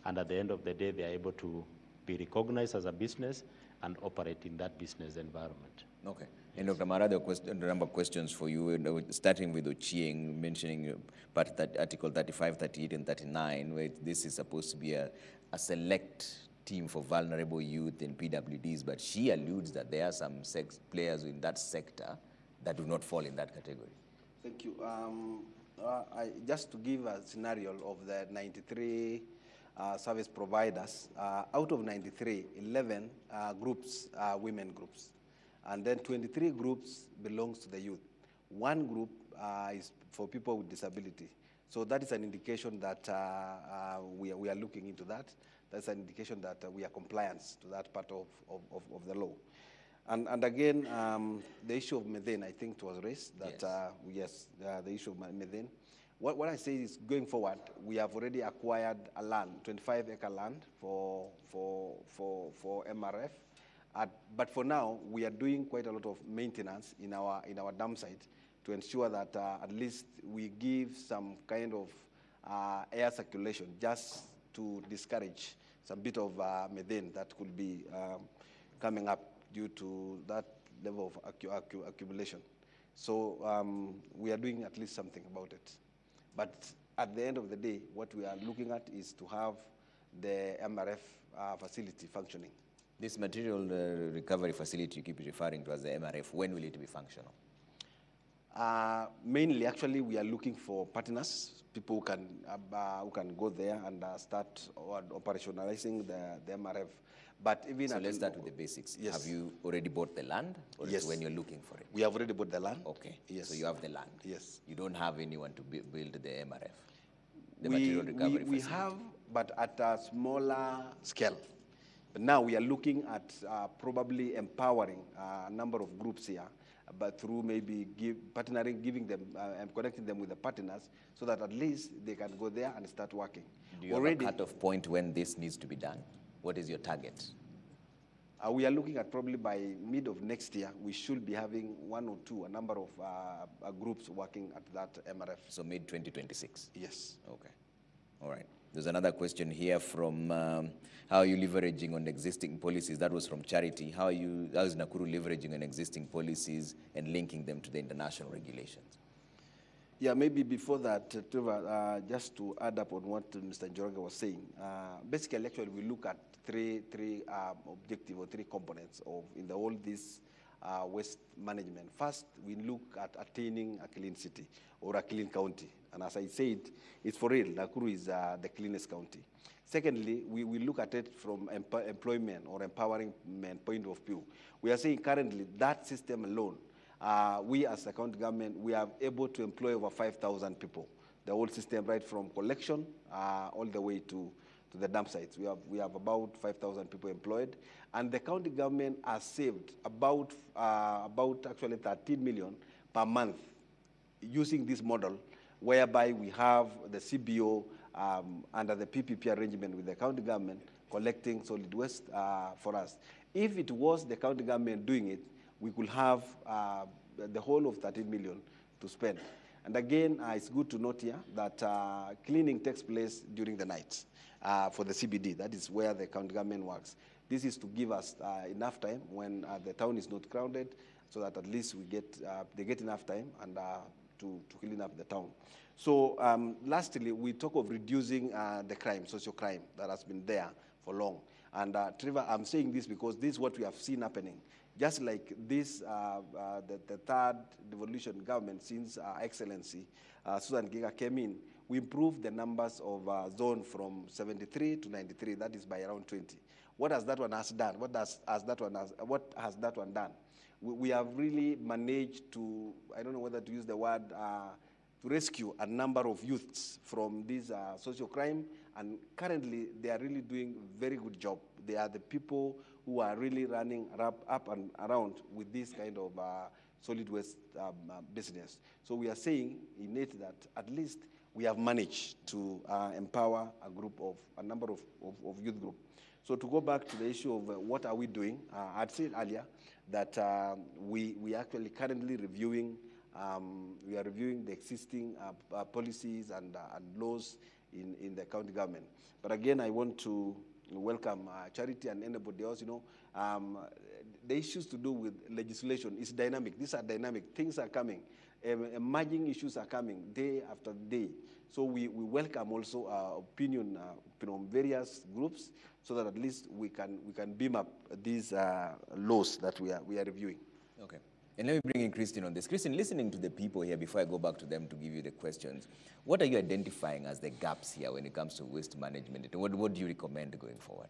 And at the end of the day, they are able to be recognized as a business and operate in that business environment. Okay. And Dr. Mara, there are a number of questions for you, starting with Ochieng, mentioning Article 35, 38, and 39, where this is supposed to be a select team for vulnerable youth and PWDs, but she alludes that there are some players in that sector that do not fall in that category. Thank you. Just to give a scenario of the 93 service providers, out of 93, 11 groups are women groups. And then 23 groups belongs to the youth. One group is for people with disability. So that is an indication that we are looking into that. That's an indication that we are compliant to that part of the law. And again, the issue of methane, I think it was raised, that yes, the issue of methane. What I say is, going forward, we have already acquired a land, 25-acre land for MRF. But for now, we are doing quite a lot of maintenance in our dam site to ensure that at least we give some kind of air circulation just to discourage some bit of methane that could be coming up due to that level of accumulation. So we are doing at least something about it. But at the end of the day, what we are looking at is to have the MRF facility functioning. This material recovery facility you keep referring to as the MRF, when will it be functional? Mainly, actually, we are looking for partners, people who can go there and start operationalizing the MRF. But even so let's start with the basics. Yes. Have you already bought the land, or yes, when you're looking for it? We have already bought the land. Okay. Yes. So you have the land. Yes. You don't have anyone to build the MRF, the material recovery facility. We have, but at a smaller scale. But now we are looking at probably empowering a number of groups here, but through maybe partnering, giving them and connecting them with the partners, so that at least they can go there and start working. Do you have a cut-off point when this needs to be done? What is your target? We are looking at probably by mid of next year, we should be having one or two, a number of groups working at that MRF. So mid-2026? Yes. Okay. All right. There's another question here from how are you leveraging on existing policies? That was from Charity. How is Nakuru leveraging on existing policies and linking them to the international regulations? Yeah, maybe before that, Trevor, just to add up on what Mr. Njoroge was saying, basically, actually, we look at three objectives or three components in all this waste management. First, we look at attaining a clean city or a clean county. And as I said, it's for real. Nakuru is the cleanest county. Secondly, we look at it from employment or empowerment point of view. We are saying currently that system alone, we as the county government, we are able to employ over 5,000 people. The whole system, right from collection all the way to the dump sites. We have about 5,000 people employed. And the county government has saved about actually 13 million per month using this model, whereby we have the CBO under the PPP arrangement with the county government collecting solid waste for us. If it was the county government doing it, we could have the whole of 13 million to spend. And again, it's good to note here that cleaning takes place during the night for the CBD. That is where the county government works. This is to give us enough time when the town is not crowded, so that at least they get enough time and to clean up the town. So lastly, we talk of reducing the crime, social crime that has been there for long. And Trevor, I'm saying this because this is what we have seen happening. Just like this, the third devolution government since Excellency Susan Giga came in, we improved the numbers of zone from 73 to 93. That is by around 20. What has that one done? What has that one done? We have really managed to, I don't know whether to use the word, to rescue a number of youths from this social crime And currently, they are really doing a very good job. They are the people who are really running up and around with this kind of solid waste business. So we are saying in it that at least we have managed to empower a number of youth group. So to go back to the issue of what are we doing, I'd said earlier that we actually currently reviewing, we are reviewing the existing policies and laws in the county government. But again, I want to welcome Charity and anybody else. The issues to do with legislation is dynamic. These are dynamic. Things are coming. Emerging issues are coming day after day. So we welcome also opinion from various groups so that at least we can beam up these laws that we are reviewing. Okay. And let me bring in Christine on this. Christine, listening to the people here before I go back to them to give you the questions, what are you identifying as the gaps here when it comes to waste management? What do you recommend going forward?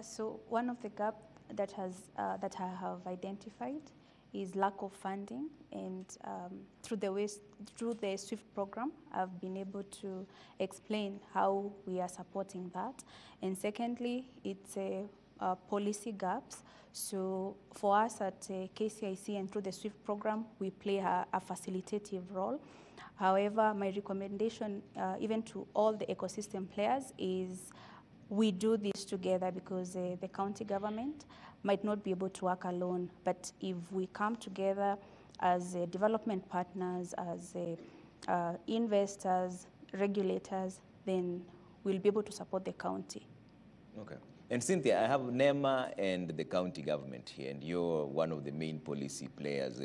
So one of the gaps that I have identified is lack of funding, and through the SWIFT program, I've been able to explain how we are supporting that. And secondly, it's policy gaps. So for us at KCIC and through the SWIFT program, we play a facilitative role. However, my recommendation, even to all the ecosystem players, is we do this together, because the county government might not be able to work alone. But if we come together as development partners, as investors, regulators, then we'll be able to support the county. Okay. And Cynthia, I have NEMA and the county government here, and you're one of the main policy players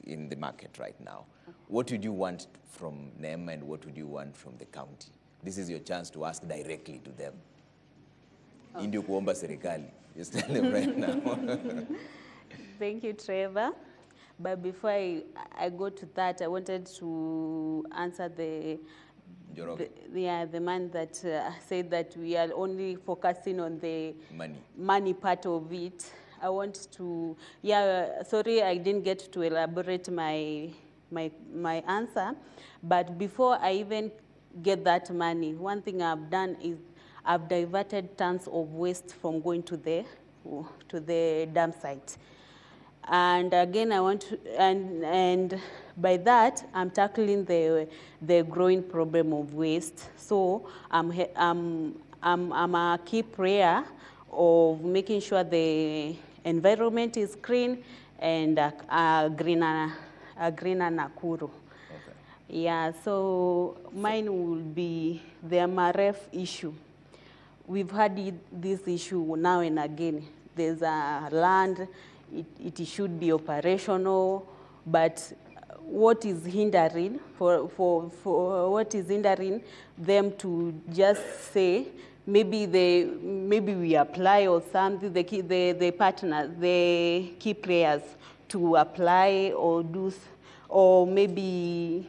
in the market right now. What would you want from NEMA and what would you want from the county? This is your chance to ask directly to them. Indio kuomba serikali. Just tell them right now. Thank you, Trevor. But before I go to that, I wanted to answer the man that said that we are only focusing on the money part of it. I want to, sorry I didn't get to elaborate my answer, but before I even get that money, one thing I've done is I've diverted tons of waste from going to the dump site. And again, I want to, and by that, I'm tackling the growing problem of waste. So I'm a key player of making sure the environment is clean and a greener Nakuru. Okay. Yeah, so mine will be the MRF issue. We've had this issue now and again. There's a land, it should be operational, but what is hindering what is hindering them to just say maybe we apply or something, the partners, the key players to apply or do, or maybe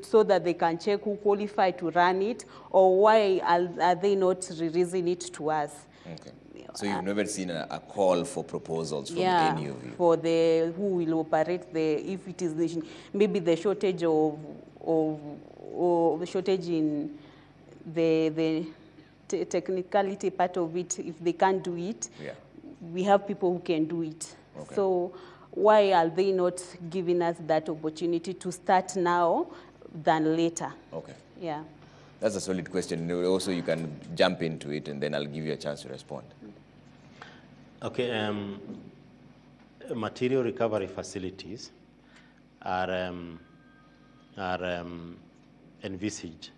so that they can check who qualified to run it, or why are they not releasing it to us? Okay. So you've never seen a call for proposals from any of you? For who will operate if it is maybe the shortage of the shortage in the technicality part of it. If they can't do it, we have people who can do it. Okay. So why are they not giving us that opportunity to start now than later? Okay. Yeah. That's a solid question. Also, you can jump into it, and then I'll give you a chance to respond. Okay. Material recovery facilities are envisaged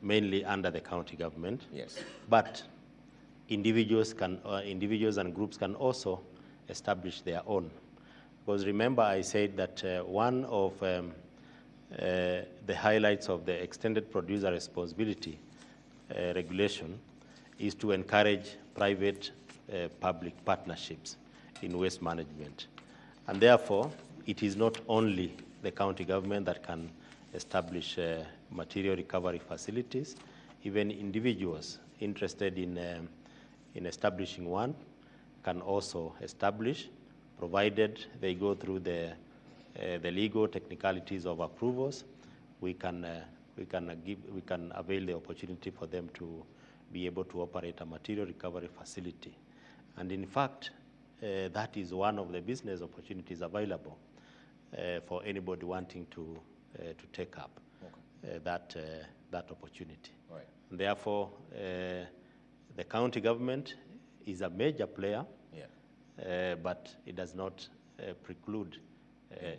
mainly under the county government. Yes. But individuals and groups can also establish their own. Because remember, I said that one of the highlights of the extended producer responsibility regulation is to encourage private public partnerships in waste management. And therefore, it is not only the county government that can establish material recovery facilities. Even individuals interested in establishing one can also establish, provided they go through the legal technicalities of approvals. We can we can avail the opportunity for them to be able to operate a material recovery facility. And in fact, that is one of the business opportunities available for anybody wanting to take up that opportunity. Right. And therefore, the county government is a major player, but it does not preclude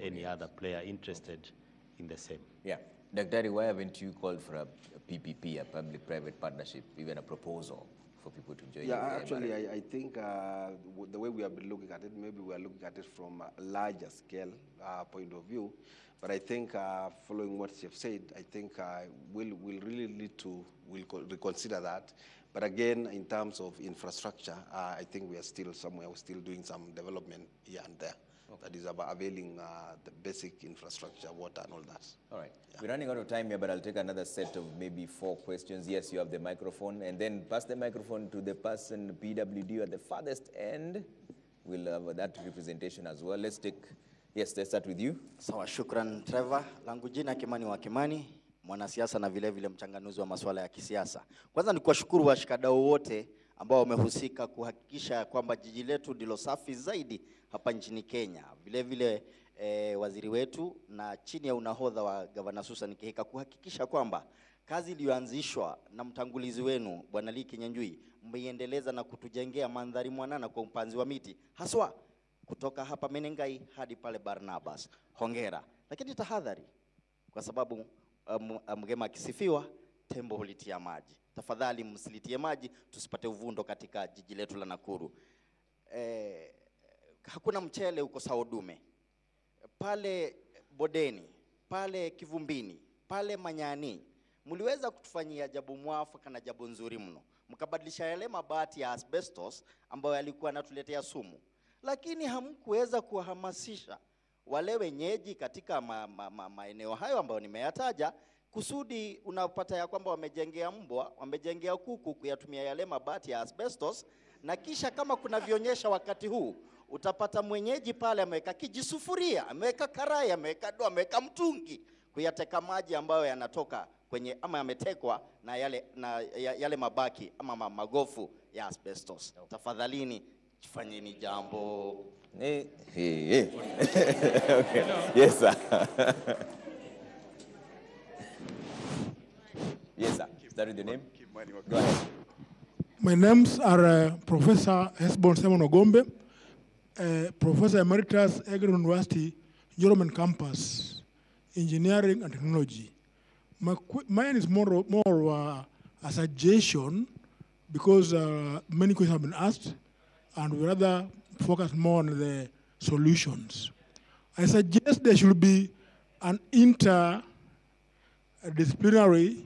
any other player interested in the same. Yeah. Dr. Why haven't you called for a PPP, a public-private partnership, even a proposal for people to join? Yeah, actually, I think the way we have been looking at it, maybe we are looking at it from a larger scale point of view. But I think following what you've said, I think we'll really need to reconsider that. But again, in terms of infrastructure, I think we are still somewhere, we're still doing some development here and there. That is about availing the basic infrastructure, water and all that. All right. Yeah. We're running out of time here, but I'll take another set of maybe 4 questions. Yes, you have the microphone. And then pass the microphone to the person, PWD, at the farthest end. We'll have that representation as well. Let's start with you. Sawa, shukran Trevor. Langu jina Kimani wa Kimani, mwanasiasa na vile vile mchanganuzi wa masuala ya kisiasa. Kwanza ni kuwashukuru washikadau wote ambao wamehusika kuhakikisha kwamba jiji letu ndilo safi zaidi hapa nchini Kenya. Vile vile waziri wetu na chini ya unahodha wa Gavana Susan Kihika kuhakikisha kwamba kazi iliyoanzishwa na mtangulizi wenu Bwana Lee Kinyanjui mmeiendeleza na kutujengea mandhari mwanana kwa upanzi wa miti, haswa kutoka hapa Menengai hadi pale Barnabas. Hongera. Lakini tahadhari, kwa sababu mgema akisifiwa tembo hulitia maji. Tafadhali msilitie maji tusipate uvundo katika jiji letu la Nakuru. Hakuna mchele uko Saudume. Pale Bodeni, pale Kivumbini, pale Manyani, mliweza kutufanyia jabu mwafaka na jabu nzuri mno. Mkabadilisha yale mabati ya asbestos ambayo yalikuwa yanatuletea sumu. Lakini hamkuweza kuhamasisha wale wenyeji katika maeneo hayo ambayo nimeyataja, kusudi unapata ya kwamba wamejengea mbwa, wamejengea kuku kuyatumia yale mabati ya asbestos, na kisha kama kuna vionyesha wakati huu, utapata mwenyeji pale ameweka kijisufuria, ameweka karai, ameweka doa, ameweka mtungi kuyateka maji ambayo yanatoka kwenye ama yametekwa na yale mabaki ama magofu ya asbestos. Tafadhalini fanyeni jambo. Okay. Yes, sir. Yes, sir. Start with your name. Go ahead. My names are Professor Hesbon Simon Ogombe, Professor Emeritus, Egre University, Njoromen Campus, Engineering and Technology. Mine is more a suggestion, because many questions have been asked, and we rather focus more on the solutions. I suggest there should be an interdisciplinary,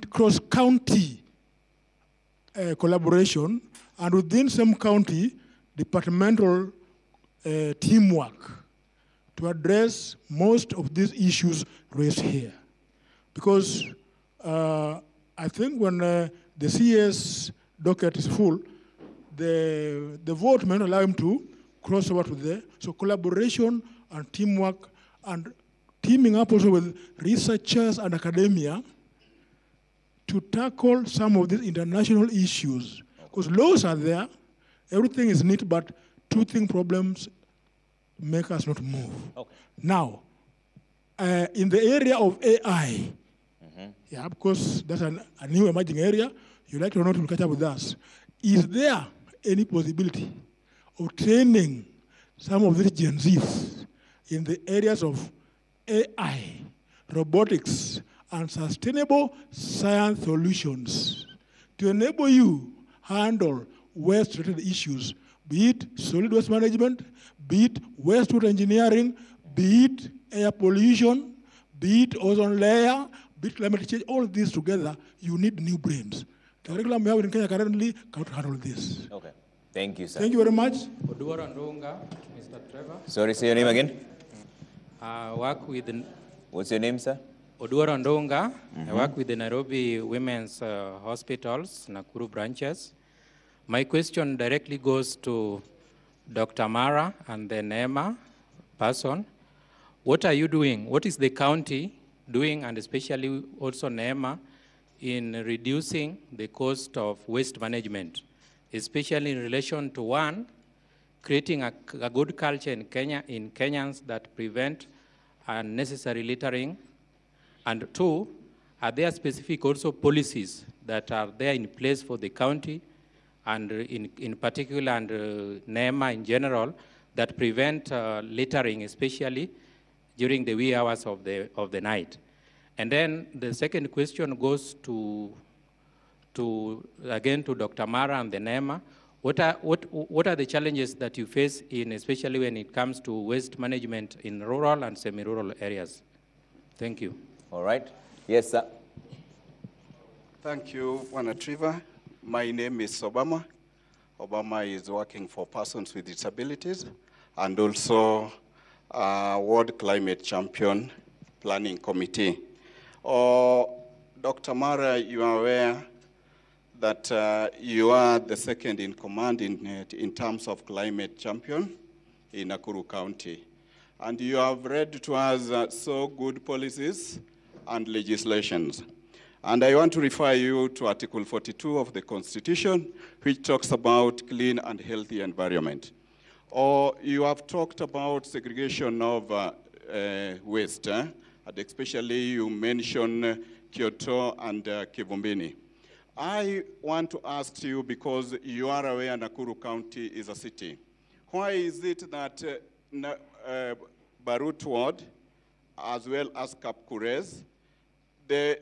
cross-county collaboration, and within some county, departmental teamwork to address most of these issues raised here. Because I think when the CS docket is full, the vote may not allow him to cross over to there. So collaboration and teamwork, and teaming up also with researchers and academia to tackle some of these international issues. Because laws are there, everything is neat, but two-thing problems make us not move. Okay. Now, in the area of AI, yeah, because that's a new emerging area, you'd like to know to catch up with us. Is there any possibility of training some of these Gen Zs in the areas of AI, robotics, and sustainable science solutions to enable you handle waste-related issues, be it solid waste management, be it wastewater engineering, be it air pollution, be it ozone layer, be it climate change, all these together, you need new brains. The curriculum we have in Kenya currently can't handle this. Okay. Thank you, sir. Thank you very much. Oduor Andonga, Mr. Trevor. Sorry, say your name again. I work with the... What's your name, sir? Oduor Andonga. I work with the Nairobi Women's Hospitals, Nakuru branches. My question directly goes to Dr. Mara and the NEMA person. What are you doing? What is the county doing, and especially also NEMA, in reducing the cost of waste management, especially in relation to, one, creating a good culture in Kenya, in Kenyans that prevent unnecessary littering, and two, are there specific also policies that are there in place for the county, and in particular, and NEMA in general, that prevent littering, especially during the wee hours of the night? And then the second question goes again to Dr. Mara and the NEMA. What are the challenges that you face in, especially when it comes to waste management in rural and semi-rural areas? Thank you. All right. Yes, sir. Thank you, Bwana Trevor. My name is Obama. Obama is working for persons with disabilities and also World Climate Champion Planning Committee. Dr. Mara, you are aware that you are the second in command in terms of climate champion in Nakuru County. And you have read to us so good policies and legislations. And I want to refer you to Article 42 of the Constitution, which talks about clean and healthy environment. Or you have talked about segregation of waste, and especially you mentioned Kyoto and Kivumbini. I want to ask you, because you are aware Nakuru County is a city, why is it that Barut Ward, as well as Kapkures, they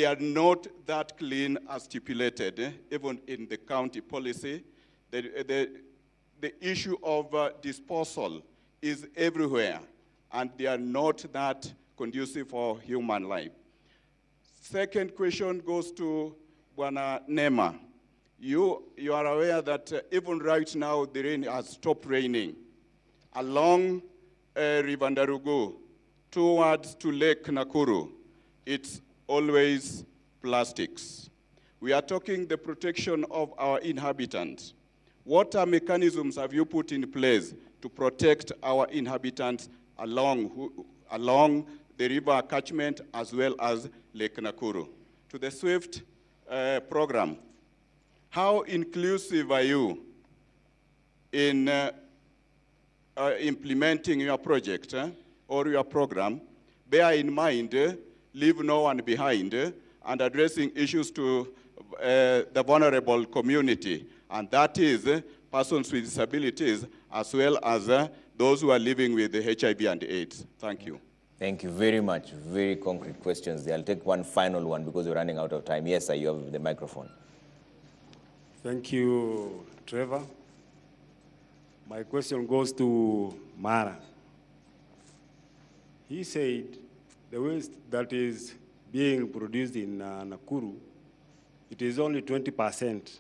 are not that clean as stipulated, even in the county policy? The issue of disposal is everywhere, and they are not that conducive for human life. Second question goes to Bwana NEMA. You are aware that even right now the rain has stopped raining along River Ndarugu towards to Lake Nakuru. It's always plastics. We are talking the protection of our inhabitants. What mechanisms have you put in place to protect our inhabitants along the river catchment as well as Lake Nakuru? To the SWIFT program, how inclusive are you in implementing your project or your program? Bear in mind, leave no one behind, and addressing issues to the vulnerable community, and that is persons with disabilities as well as those who are living with HIV and AIDS. Thank you. Thank you very much. Very concrete questions there. I'll take one final one because we're running out of time. Yes, sir, you have the microphone. Thank you, Trevor. My question goes to Mara. He said the waste that is being produced in Nakuru, it is only 20%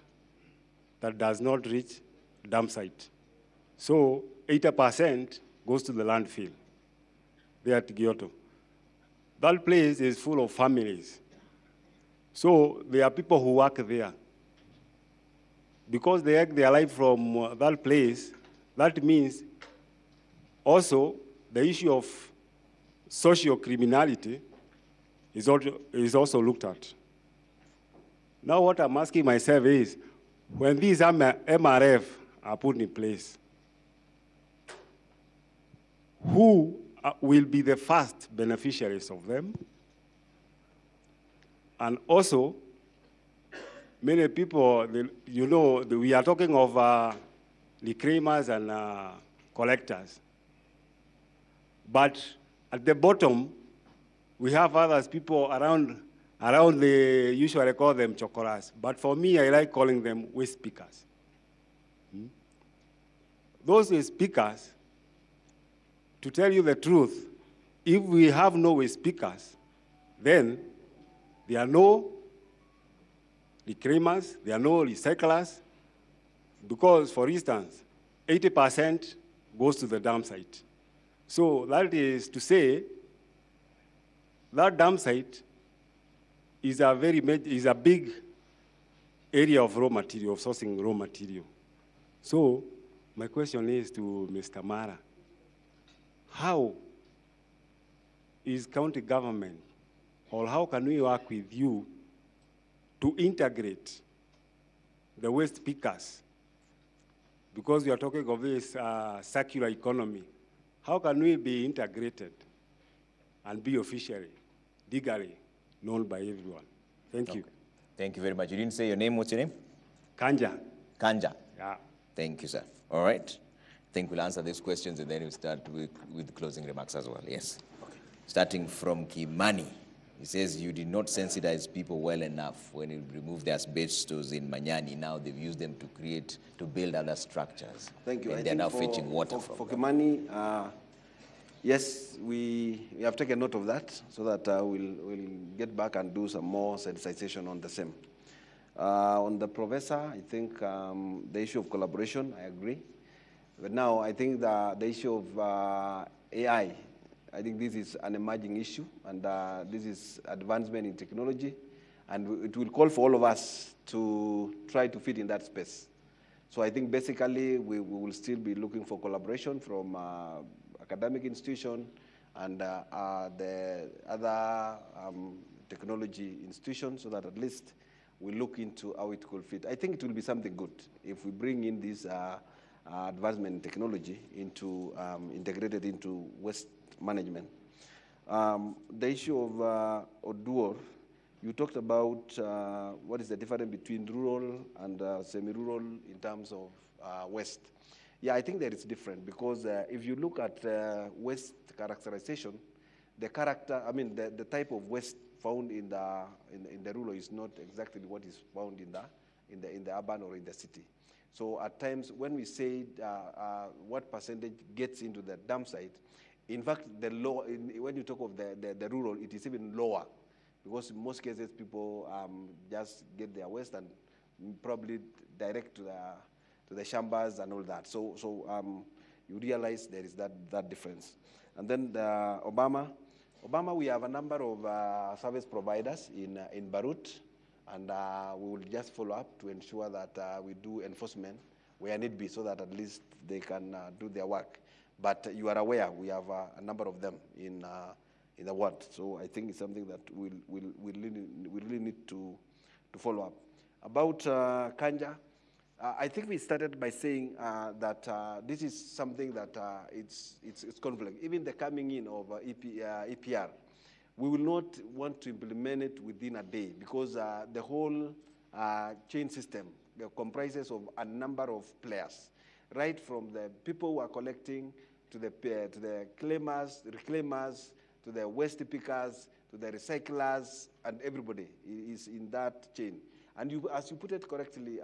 that does not reach dump site. So 80% goes to the landfill there at Kyoto. That place is full of families. So there are people who work there. Because they take their life from that place, that means also the issue of social criminality is also looked at. Now what I'm asking myself is, when these MRF are put in place, who will be the first beneficiaries of them? And also, many people, we are talking of reclaimers and collectors. But at the bottom, we have others, people around the, usually call them chokoras. But for me, I like calling them waste pickers. Those waste pickers, to tell you the truth, if we have no waste pickers, then there are no reclaimers, there are no recyclers, because, for instance, 80% goes to the dump site. So that is to say, that dump site is a big area of raw material, of sourcing raw material. So my question is to Mr. Mara, how is county government, or how can we work with you to integrate the waste pickers? Because we are talking of this circular economy. How can we be integrated and be officially, legally known by everyone? Thank you. Thank you very much. You didn't say your name. What's your name? Kanja. Kanja. Yeah. Thank you, sir. All right. I think we'll answer these questions and then we'll start with closing remarks as well. Yes. Okay. Starting from Kimani. He says you did not sensitize people well enough when you removed the asbestos in Manyani. Now they've used them to build other structures. Thank you. And they're now fetching water from for Kimani, yes, we have taken note of that so that we'll get back and do some more sensitization on the same. On the professor, I think the issue of collaboration, I agree. But now I think the issue of AI, I think this is an emerging issue, and this is advancement in technology, and it will call for all of us to try to fit in that space. So I think basically we will still be looking for collaboration from academic institution and the other technology institutions, so that at least we look into how it could fit. I think it will be something good if we bring in this advancement in technology into integrated into waste management. The issue of Oduor, you talked about what is the difference between rural and semi-rural in terms of waste. Yeah, I think there is different because if you look at waste characterization, the type of waste found in the rural is not exactly what is found in the urban or in the city. So at times when we say what percentage gets into the dump site, in fact, when you talk of the rural, it is even lower because in most cases people just get their waste and probably direct to the chambers and all that. So you realize there is that difference. And then the Obama, we have a number of service providers in Barut, and we will just follow up to ensure that we do enforcement where need be, so that at least they can do their work. But you are aware we have a number of them in the world, so I think it's something that we really need to follow up. About Kanja, I think we started by saying that this is something that it's conflict. Even the coming in of EPR, we will not want to implement it within a day because the whole chain system comprises of a number of players, right from the people who are collecting to the reclaimers, to the waste pickers, to the recyclers, and everybody is in that chain. And as you put it correctly,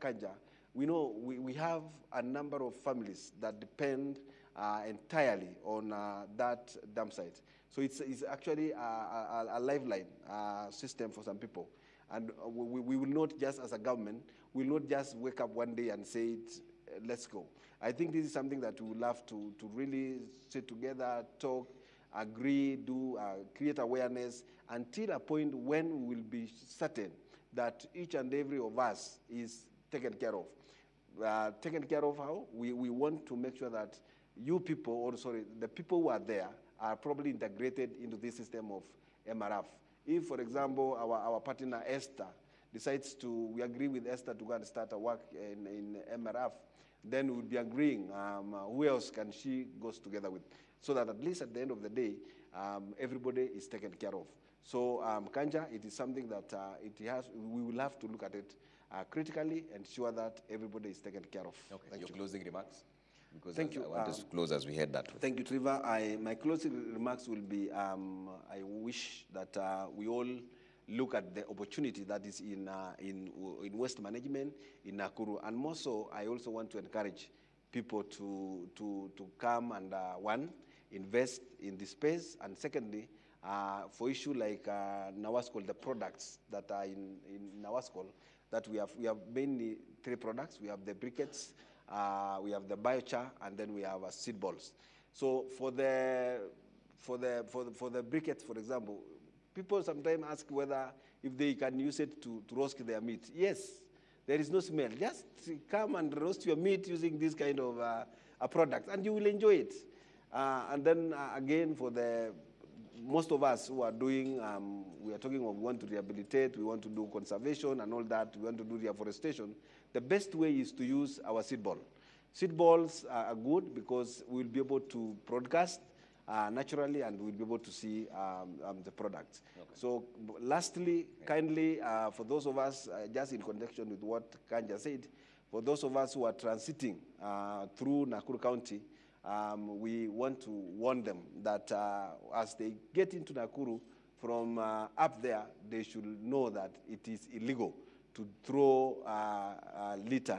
Kanja, we know we have a number of families that depend entirely on that dump site. So it's actually a lifeline system for some people. And we will not just, as a government, we will not just wake up one day and say, let's go. I think this is something that we will have to really sit together, talk, agree, create awareness, until a point when we will be certain that each and every of us is taken care of. Taken care of how? We want to make sure that the people who are there are probably integrated into this system of MRF. If, for example, our partner Esther decides we agree with Esther to go and start a work in MRF, then we'll be agreeing who else can she goes together with, so that at least at the end of the day, everybody is taken care of. So Kanja, it is something that we will have to look at it critically, ensure that everybody is taken care of. Okay. Thank you. Closing remarks? Because Thank you. I want us to close as we head that way. Thank you, Trevor. My closing remarks will be, I wish that we all look at the opportunity that is in waste management in Nakuru. And more so, I also want to encourage people to come and, one, invest in this space, and secondly, for issue like Nawascol, the products that are in Nawascol, that we have mainly 3 products. We have the briquettes, we have the biochar, and then we have seed balls. So for the briquettes, for example, people sometimes ask whether if they can use it to roast their meat. Yes, there is no smell. Just come and roast your meat using this kind of a product, and you will enjoy it. And then again, for the most of us who are doing, we are talking of we want to rehabilitate, we want to do conservation and all that, we want to do reforestation, the best way is to use our seed ball. Seed balls are good because we'll be able to broadcast naturally and we'll be able to see the products. Okay. So lastly, kindly, for those of us, just in connection with what Kanja said, for those of us who are transiting through Nakuru County, we want to warn them that as they get into Nakuru from up there, they should know that it is illegal to throw litter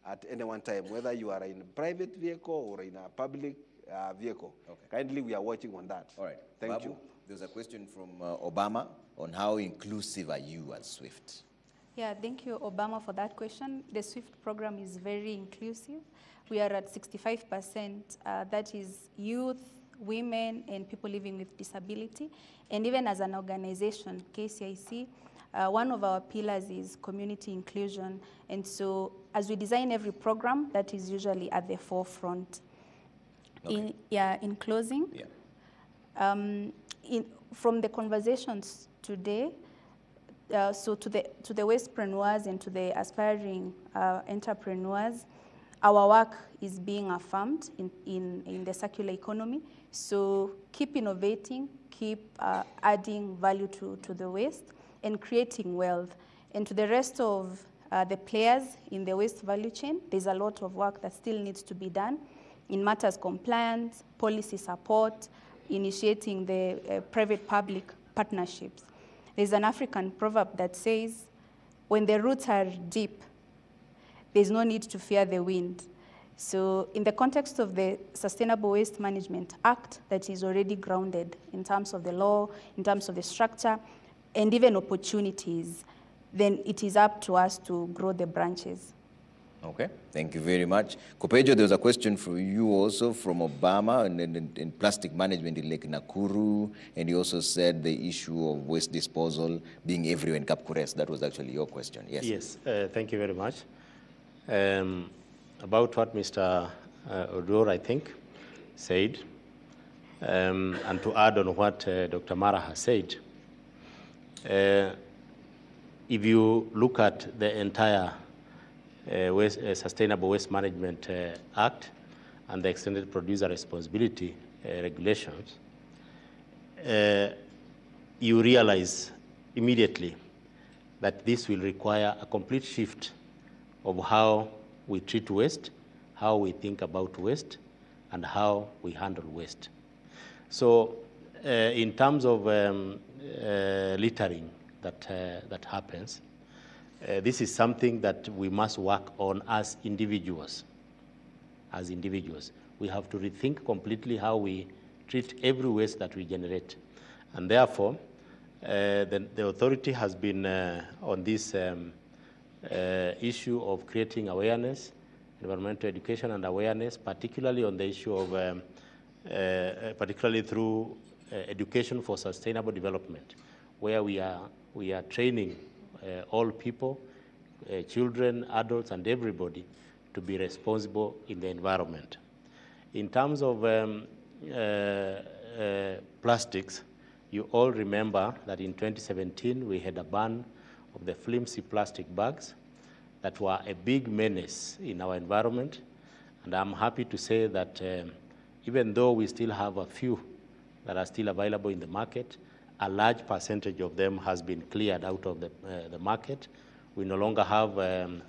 at any one time, whether you are in a private vehicle or in a public vehicle. Okay. Kindly, we are watching on that. All right. Thank Babu, you. There's a question from Obama on how inclusive are you at SWIFT? Yeah, thank you, Obama, for that question. The SWIFT program is very inclusive. We are at 65%. That is youth, women, and people living with disability. And even as an organization, KCIC, one of our pillars is community inclusion. And so as we design every program, that is usually at the forefront. Okay. In closing, from the conversations today, so to the Westpreneurs and to the aspiring entrepreneurs, our work is being affirmed in the circular economy. So keep innovating, keep adding value to the waste and creating wealth. And to the rest of the players in the waste value chain, there's a lot of work that still needs to be done in matters compliance, policy support, initiating the private-public partnerships. There's an African proverb that says, when the roots are deep, there's no need to fear the wind. So in the context of the Sustainable Waste Management Act that is already grounded in terms of the law, in terms of the structure, and even opportunities, then it is up to us to grow the branches. Okay, thank you very much. Kopejo, there was a question for you also from Obama in plastic management in Lake Nakuru, and he also said the issue of waste disposal being everywhere in Kapkures. That was actually your question, yes? Yes, thank you very much. About what Mr. Odor, I think, said, and to add on what Dr. Mara has said, if you look at the entire Sustainable Waste Management Act and the Extended Producer Responsibility regulations, you realize immediately that this will require a complete shift of how we treat waste, how we think about waste, and how we handle waste. So in terms of littering that happens, this is something that we must work on as individuals. As individuals, we have to rethink completely how we treat every waste that we generate. And therefore, the authority has been on this issue of creating awareness, environmental education and awareness, particularly on the issue of, particularly through education for sustainable development, where we are training all people, children, adults, and everybody to be responsible in the environment. In terms of plastics, you all remember that in 2017 we had a ban of the flimsy plastic bags that were a big menace in our environment. And I'm happy to say that even though we still have a few that are still available in the market, a large percentage of them has been cleared out of the market. We no longer have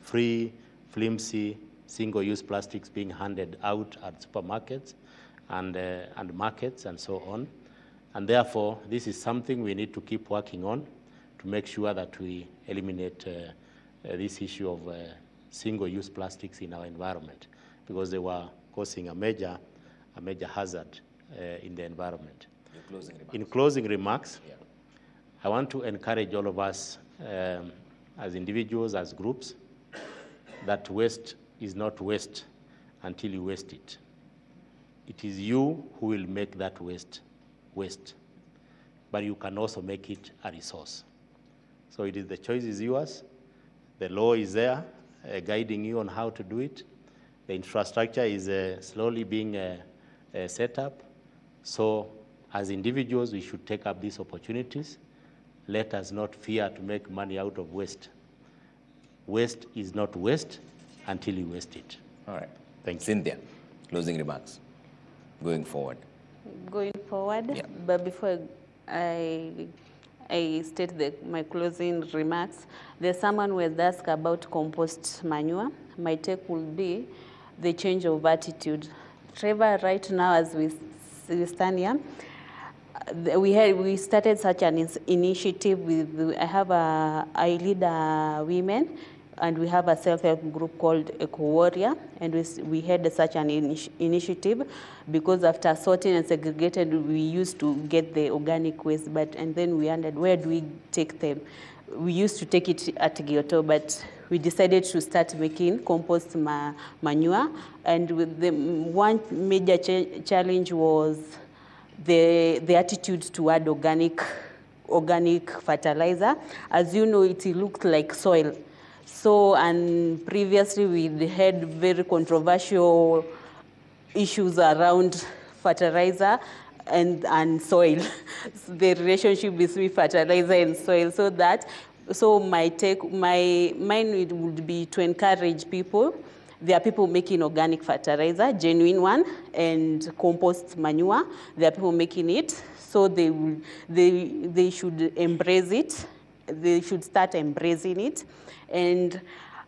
free, flimsy, single-use plastics being handed out at supermarkets and markets and so on. And therefore, this is something we need to keep working on to make sure that we eliminate this issue of single-use plastics in our environment, because they were causing a major hazard in the environment. In closing remarks, yeah, I want to encourage all of us as individuals, as groups, that waste is not waste until you waste it. It is you who will make that waste, but you can also make it a resource. So it is, the choice is yours. The law is there guiding you on how to do it. The infrastructure is slowly being set up. So As individuals, we should take up these opportunities. Let us not fear to make money out of waste. Waste is not waste until you waste it. All right. Thank you. Cynthia, closing remarks going forward. Going forward, Yeah. but before I state my closing remarks, there's someone who has asked about compost manure. My take will be the change of attitude. Trevor, right now as we stand here, we started such an initiative with, I lead women, and we have a self-help group called Eco Warrior, and we had such an initiative because after sorting and segregated, we used to get the organic waste, and then we wondered, where do we take them? We used to take it at Gyoto, but we decided to start making compost manure, and with the one major challenge was the attitude toward organic fertilizer. As you know, it looks like soil. So, and previously we had very controversial issues around fertilizer and soil, the relationship between fertilizer and soil. So mine would be to encourage people. There are people making organic fertilizer, genuine one, and compost manure. There are people making it, so they should embrace it. They should start embracing it. And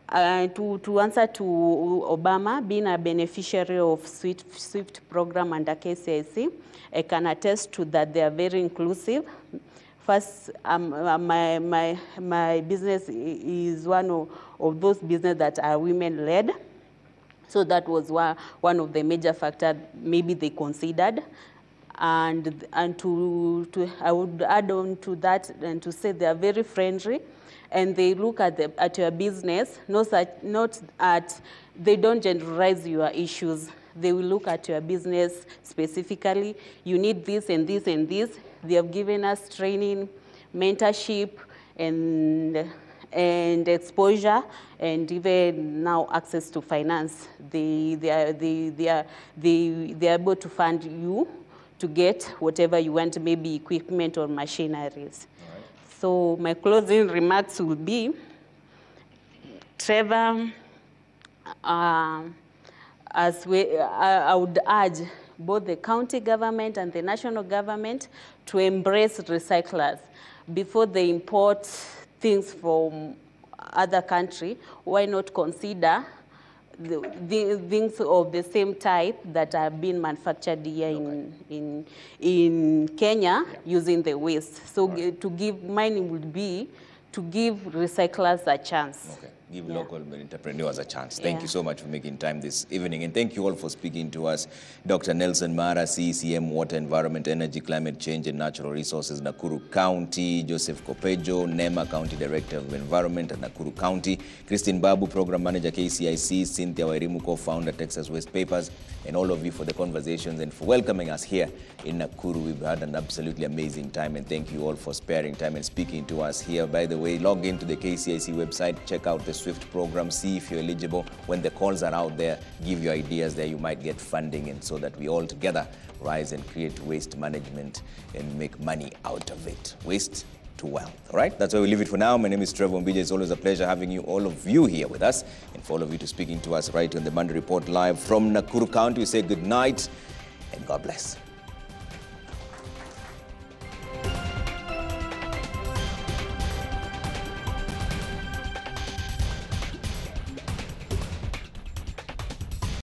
to answer to Obama, being a beneficiary of SWIFT program under KCIC, I can attest to that they are very inclusive. First, my business is one of those businesses that are women-led. So that was one of the major factors maybe they considered. And I would add on to that and to say they are very friendly, and they look at your business, they don't generalize your issues. They will look at your business specifically. You need this and this and this. They have given us training, mentorship, and exposure, and even now access to finance. They are able to fund you to get whatever you want, maybe equipment or machineries. Right. So my closing remarks will be, Trevor, I would urge both the county government and the national government to embrace recyclers. Before they import things from other countries, why not consider the things of the same type that are being manufactured here in Kenya using the waste. So to give, mine would be to give recyclers a chance. Okay. Give local entrepreneurs a chance. Thank you so much for making time this evening. And thank you all for speaking to us. Dr. Nelson Mara, CCM, Water, Environment, Energy, Climate Change and Natural Resources, Nakuru County. Joseph Kopejo, NEMA, County Director of Environment at Nakuru County. Christine Babu, Program Manager, KCIC. Cynthia Wairimu, Co-Founder, Texas Waste Papers. And all of you for the conversations and for welcoming us here in Nakuru. We've had an absolutely amazing time, and thank you all for sparing time and speaking to us here. By the way, log into the KCIC website, check out the SWIFT program, see if you're eligible. When the calls are out there, give your ideas there. You might get funding, and so that we all together rise and create waste management and make money out of it. Waste to wealth. All right, that's where we leave it for now. My name is Trevor Mbija. It's always a pleasure having you, all of you here with us, and for all of you to speaking to us right on the Monday Report Live from Nakuru County. We say good night and God bless.